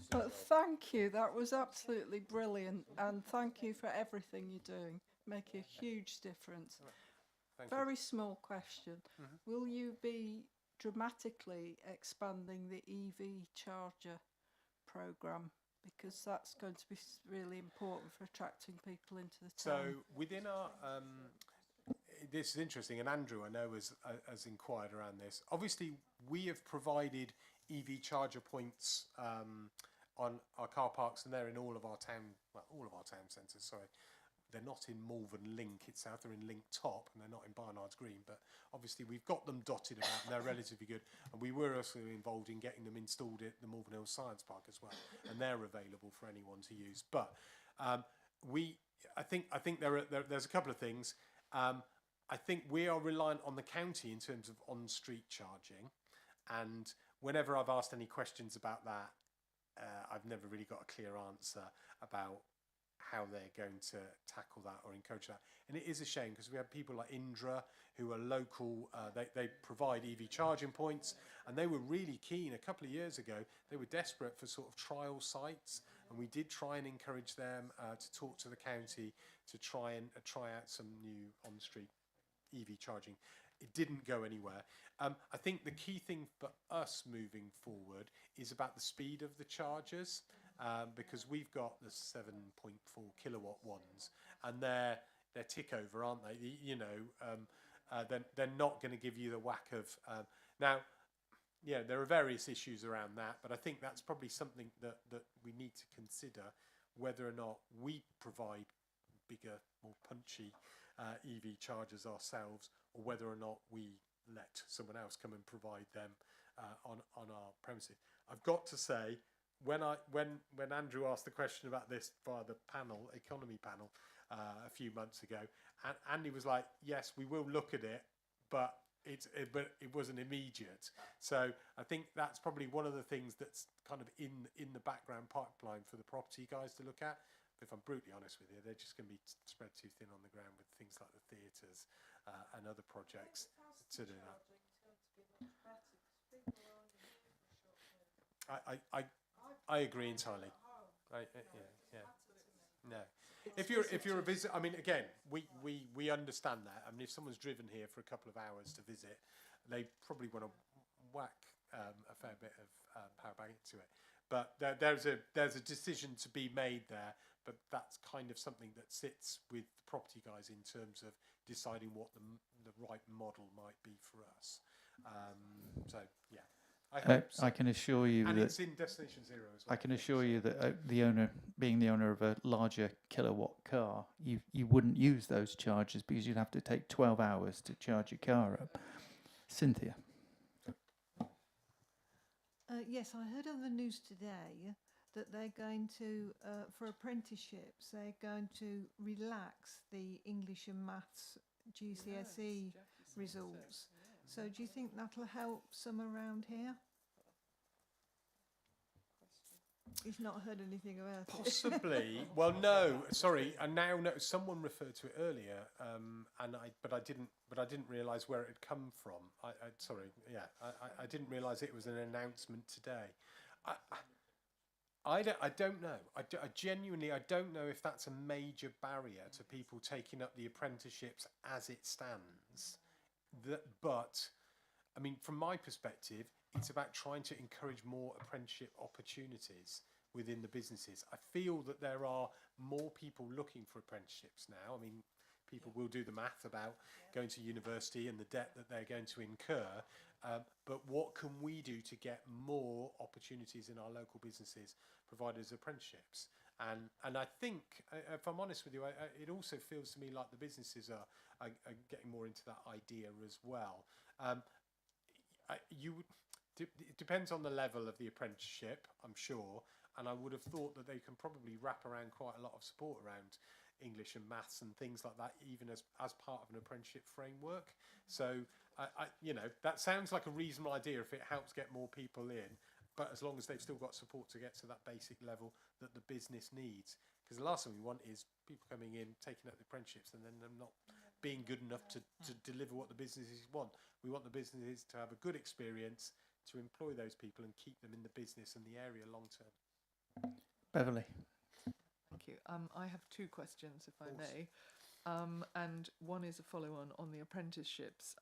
But thank you, that was absolutely brilliant, and thank you for everything you're doing. Make a huge difference. Very small question. Will you be dramatically expanding the EV charger programme? Because that's going to be really important for attracting people into the town. So within our, this is interesting, and Andrew, I know, has inquired around this. Obviously, we have provided EV charger points on our car parks, and they're in all of our town centres, sorry. They're not in Malvern Link itself, they're in Link Top, and they're not in Barnard's Green, but obviously we've got them dotted about, and they're relatively good. And we were also involved in getting them installed at the Malvern Hills Science Park as well, and they're available for anyone to use. But I think there's a couple of things. I think we are reliant on the county in terms of on-street charging, and whenever I've asked any questions about that, I've never really got a clear answer about how they're going to tackle that or encourage that. And it is a shame, because we have people like Indra who are local, they provide EV charging points, and they were really keen a couple of years ago. They were desperate for sort of trial sites, and we did try and encourage them to talk to the county to try out some new on-street EV charging. It didn't go anywhere. I think the key thing for us moving forward is about the speed of the chargers. Because we've got the 7.4 kilowatt ones, and they're tick over, aren't they? They're not going to give you the whack of now. Yeah, there are various issues around that, but I think that's probably something that we need to consider, whether or not we provide bigger, more punchy EV chargers ourselves, or whether or not we let someone else come and provide them on our premises. I've got to say, when Andrew asked the question about this via the economy panel, a few months ago, and Andy was like, "Yes, we will look at it, but it wasn't immediate." So I think that's probably one of the things that's kind of in the background pipeline for the property guys to look at. But if I'm brutally honest with you, they're just going to be spread too thin on the ground with things like the theatres and other projects to do that. I agree entirely. No. If you're a visitor, I mean, again, we understand that. I mean, if someone's driven here for a couple of hours to visit, they probably want to whack a fair bit of power back into it. but there's a decision to be made there. But that's kind of something that sits with the property guys in terms of deciding what the right model might be for us. So yeah, I hope so. I can assure you And that it's in Destination Zero as well. I can assure you that the owner, being the owner of a larger kilowatt car, you wouldn't use those charges because you'd have to take 12 hours to charge your car up. Cynthia. Yes, I heard on the news today that they're going to, for apprenticeships, they're going to relax the English and Maths GCSE results. So do you think that'll help some around here? He's not heard anything about it. Possibly. Well, no. Sorry. I now know someone referred to it earlier, but I didn't realise where it had come from. Sorry. Yeah. I didn't realise it was an announcement today. I don't know. I genuinely don't know if that's a major barrier to people taking up the apprenticeships as it stands. But I mean, from my perspective, it's about trying to encourage more apprenticeship opportunities within the businesses. I feel that there are more people looking for apprenticeships now. I mean, people will do the math about going to university and the debt that they're going to incur. But what can we do to get more opportunities in our local businesses provided as apprenticeships? And I think, if I'm honest with you, it also feels to me like the businesses are getting more into that idea as well. It depends on the level of the apprenticeship, I'm sure, and I would have thought that they can probably wrap around quite a lot of support around English and maths and things like that, even as part of an apprenticeship framework. So, that sounds like a reasonable idea if it helps get more people in, but as long as they've still got support to get to that basic level that the business needs. Because the last thing we want is people coming in, taking up the apprenticeships, and then them not being good enough to deliver what the businesses want. We want the businesses to have a good experience, to employ those people and keep them in the business and the area long term. Beverly. Thank you. I have two questions, if I may. And one is a follow-on on the apprenticeships.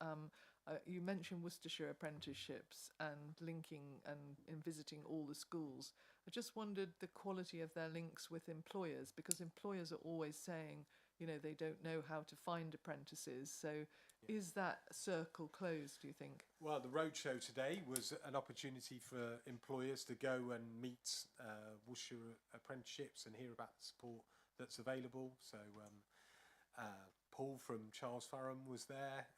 You mentioned Worcestershire apprenticeships and linking and visiting all the schools. I just wondered the quality of their links with employers, because employers are always saying, they don't know how to find apprentices. So is that circle closed, do you think? Well, the roadshow today was an opportunity for employers to go and meet Worcestershire apprenticeships and hear about the support that's available. So Paul from Charles Fareham was there.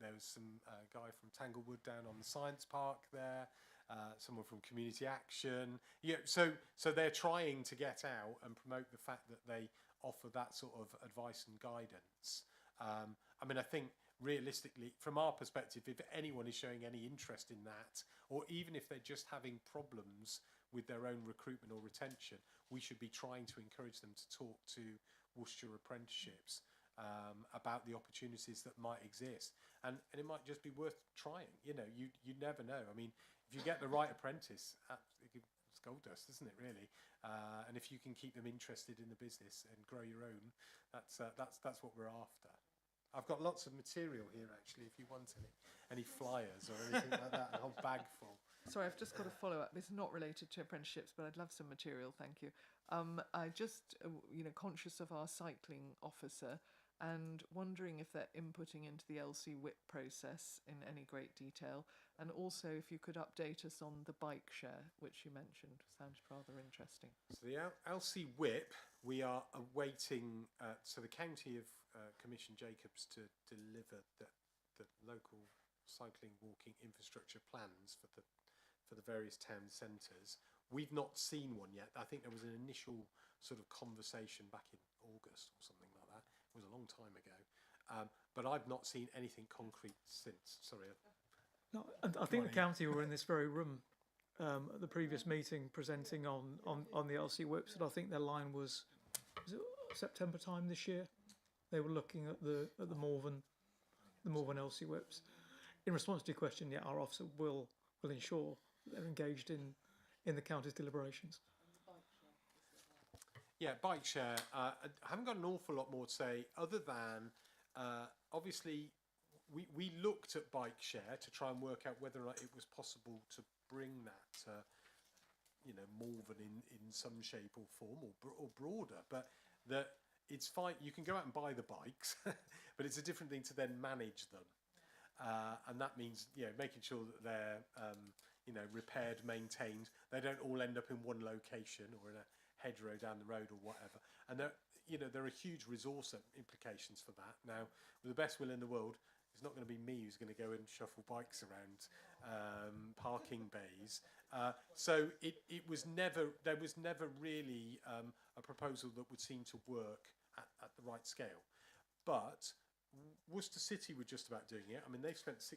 There was some guy from Tanglewood down on the Science Park there. Someone from Community Action. So they're trying to get out and promote the fact that they offer that sort of advice and guidance. I mean, I think realistically, from our perspective, if anyone is showing any interest in that, or even if they're just having problems with their own recruitment or retention, we should be trying to encourage them to talk to Worcestershire apprenticeships about the opportunities that might exist. And it might just be worth trying. You never know. I mean, if you get the right apprentice, it's gold dust, isn't it, really? And if you can keep them interested in the business and grow your own, that's what we're after. I've got lots of material here, actually, if you want any flyers or anything like that, a whole bag full. Sorry, I've just got a follow-up. It's not related to apprenticeships, but I'd love some material, thank you. I just, conscious of our cycling officer and wondering if they're inputting into the LC WIP process in any great detail, and also if you could update us on the bike share, which you mentioned. Sounds rather interesting. So the LC WIP, we are awaiting, so the county have commissioned Jacobs to deliver the local cycling walking infrastructure plans for the various town centres. We've not seen one yet. I think there was an initial sort of conversation back in August or something like that. It was a long time ago. But I've not seen anything concrete since. Sorry. No, I think the county were in this very room at the previous meeting presenting on the LC whips, and I think their line was it September time this year? They were looking at the Morven LC whips. In response to your question, yeah, our officer will ensure that they're engaged in the county's deliberations. Yeah, bike share. I haven't got an awful lot more to say other than obviously we looked at bike share to try and work out whether or not it was possible to bring that Malvern in some shape or form, or broader. But that it's fine. You can go out and buy the bikes, but it's a different thing to then manage them, and that means making sure that they're repaired, maintained. They don't all end up in one location or in a hedgerow down the road or whatever. And there are huge resource implications for that. Now, with the best will in the world, it's not going to be me who's going to go and shuffle bikes around parking bays. So there was never really a proposal that would seem to work at the right scale. But Worcester City were just about doing it. I mean, they've spent £600,000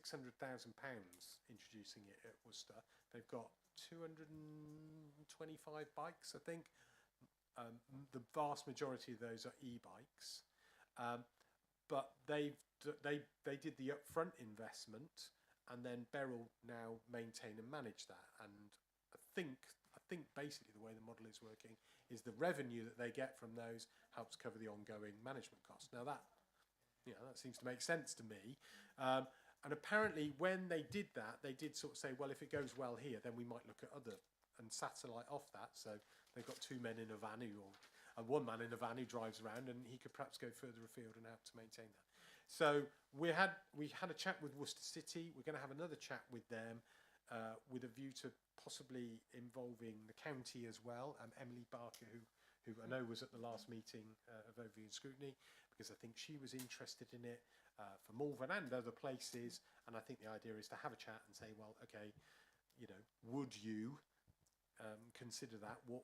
introducing it at Worcester. They've got 225 bikes, I think. The vast majority of those are e-bikes, but they did the upfront investment, and then Beryl now maintain and manage that. And I think basically the way the model is working is the revenue that they get from those helps cover the ongoing management costs. Now that seems to make sense to me. And apparently when they did that, they did sort of say, well, if it goes well here, then we might look at other and satellite off that. So they've got two men in a van and one man in a van who drives around, and he could perhaps go further afield and help to maintain that. So we had a chat with Worcester City. We're going to have another chat with them with a view to possibly involving the county as well. Emily Barker, who I know was at the last meeting of Overview and Scrutiny, because I think she was interested in it for Malvern and other places. And I think the idea is to have a chat and say, well, okay, would you consider that? What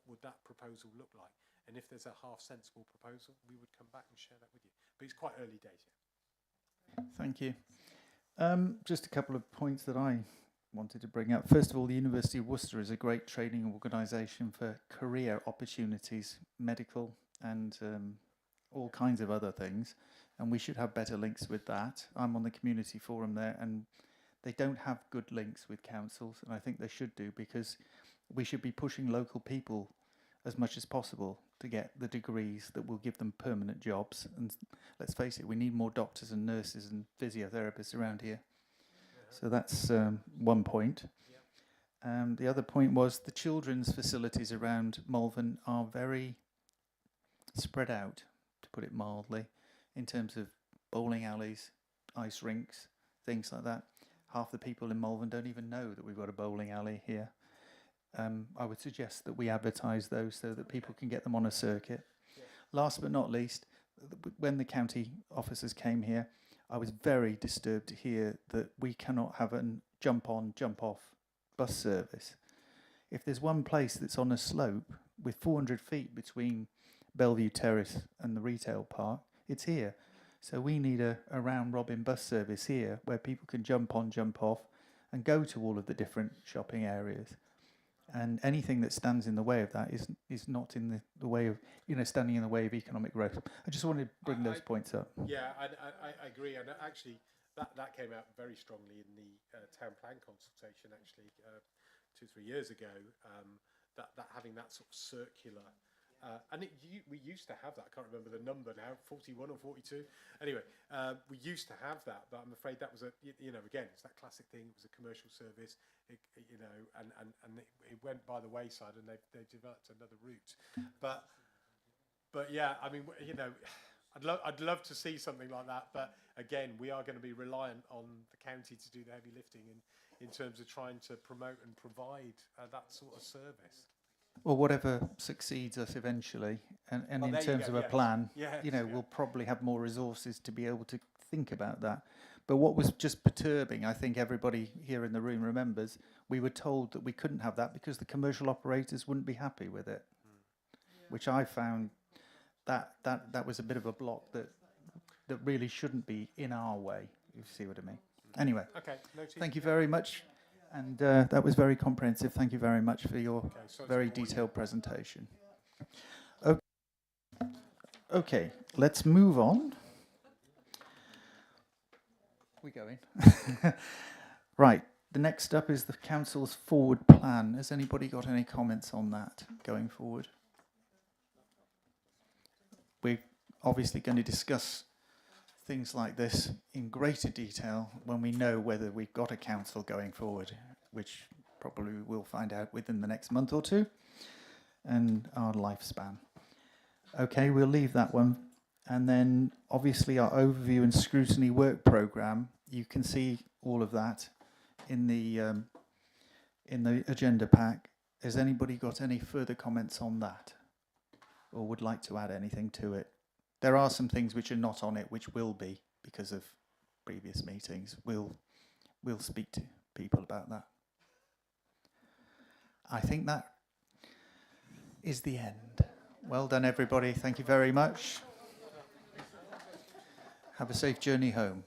would that proposal look like? And if there's a half sensible proposal, we would come back and share that with you. But it's quite early days yet. Thank you. Just a couple of points that I wanted to bring up. First of all, the University of Worcester is a great training organisation for career opportunities, medical and all kinds of other things, and we should have better links with that. I'm on the community forum there, and they don't have good links with councils, and I think they should do, because we should be pushing local people as much as possible to get the degrees that will give them permanent jobs. And let's face it, we need more doctors and nurses and physiotherapists around here. So that's one point. The other point was the children's facilities around Malvern are very spread out, to put it mildly, in terms of bowling alleys, ice rinks, things like that. Half the people in Malvern don't even know that we've got a bowling alley here. I would suggest that we advertise those so that people can get them on a circuit. Last but not least, when the county officers came here, I was very disturbed to hear that we cannot have a jump on, jump off bus service. If there's one place that's on a slope with 400 feet between Bellevue Terrace and the retail park, it's here. So we need a round robin bus service here where people can jump on, jump off and go to all of the different shopping areas. And anything that stands in the way of that is not in the way of, standing in the way of economic growth. I just wanted to bring those points up. Yeah, I agree. And actually, that came out very strongly in the town plan consultation, actually, 2-3 years ago, that having that sort of circular. And we used to have that. I can't remember the number now, 41 or 42. Anyway, we used to have that, but I'm afraid that was again, it's that classic thing. It was a commercial service, and it went by the wayside, and they developed another route. But yeah, I mean, I'd love to see something like that. But again, we are going to be reliant on the county to do the heavy lifting in terms of trying to promote and provide that sort of service. Or whatever succeeds us eventually, and in terms of a plan, we'll probably have more resources to be able to think about that. But what was just perturbing, I think everybody here in the room remembers, we were told that we couldn't have that because the commercial operators wouldn't be happy with it, which I found that was a bit of a block that really shouldn't be in our way, if you see what I mean. Anyway, thank you very much. And that was very comprehensive. Thank you very much for your very detailed presentation. Okay, let's move on. We going? Right, the next up is the council's forward plan. Has anybody got any comments on that going forward? We're obviously going to discuss things like this in greater detail when we know whether we've got a council going forward, which probably we'll find out within the next month or two, and our lifespan. Okay, we'll leave that one. And then obviously our overview and scrutiny work programme, you can see all of that in the agenda pack. Has anybody got any further comments on that, or would like to add anything to it? There are some things which are not on it, which will be because of previous meetings. We'll speak to people about that. I think that is the end. Well done, everybody. Thank you very much. Have a safe journey home.